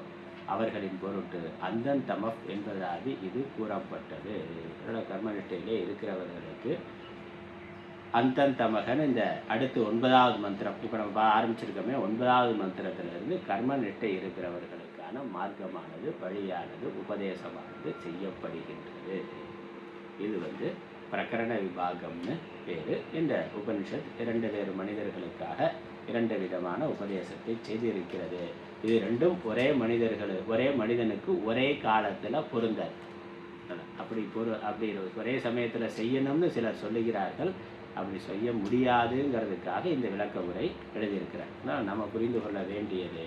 அவர்களின் பொருட்டு அந்தன் தமப் என்பதாவது இது கூறப்பட்டது. கர்ம நிஷ்டையிலே இருக்கிறவர்களுக்கு அந்தன் தமகன். இந்த அடுத்து 9வது மந்திரம், இப்போ நம்ம ஆரம்பிச்சிருக்கோமே, 9வது மந்திரத்திலிருந்து கர்ம நிஷ்டை இருக்கிறவர்களுக்கான மார்க்கமானது, வழியானது, உபதேசமானது செய்யப்படுகின்றது. இது பிரகரண விபாகம்னு பேர். இந்த உபனிஷத் 2 வேறு மனிதர்களுக்காக 2 விதமான உபதேசத்தை செய்திருக்கிறது. இது 2ம் ஒரே மனிதனுக்கு ஒரே காலத்தில் பொருந்தாது. அப்படி ஒரே சமயத்தில் செய்யணும்னு சிலர் சொல்லுகிறார்கள். அப்படி செய்ய முடியாதுங்கிறதுக்காக இந்த விளக்க உரை எழுதியிருக்கிறார். ஆனால் நம்ம புரிந்து கொள்ள வேண்டியது,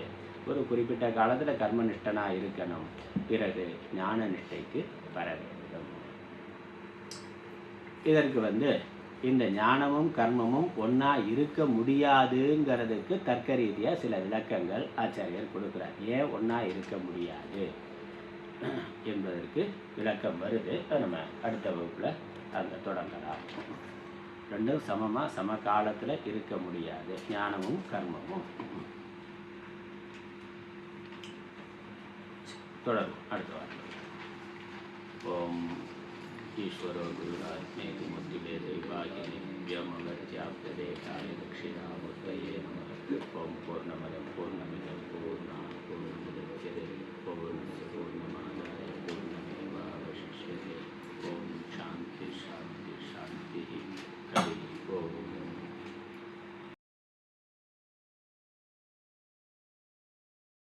ஒரு குறிப்பிட்ட காலத்தில் கர்மனிஷ்டனாக இருக்கணும், பிறகு ஞான நிஷ்டைக்கு வர வேண்டும். இதற்கு இந்த ஞானமும் கர்மமும் ஒன்றா இருக்க முடியாதுங்கிறதுக்கு தர்க்க ரீதியாக சில விளக்கங்கள் ஆச்சாரியர் கொடுக்குறார். ஏன் ஒன்றா இருக்க முடியாது என்பதற்கு விளக்கம் வருது. நம்ம அடுத்த வகுப்பில் அந்த தொடங்கலாம். ரெண்டும் சமமாக சம காலத்தில் இருக்க முடியாது, ஞானமும் கர்மமும். தொடரும் அடுத்த வாரம். ஓம் ஈஸ்வரோ குருராத்மே முத்திலே தெய்வாகினி வியமகத்யாப்தே காலே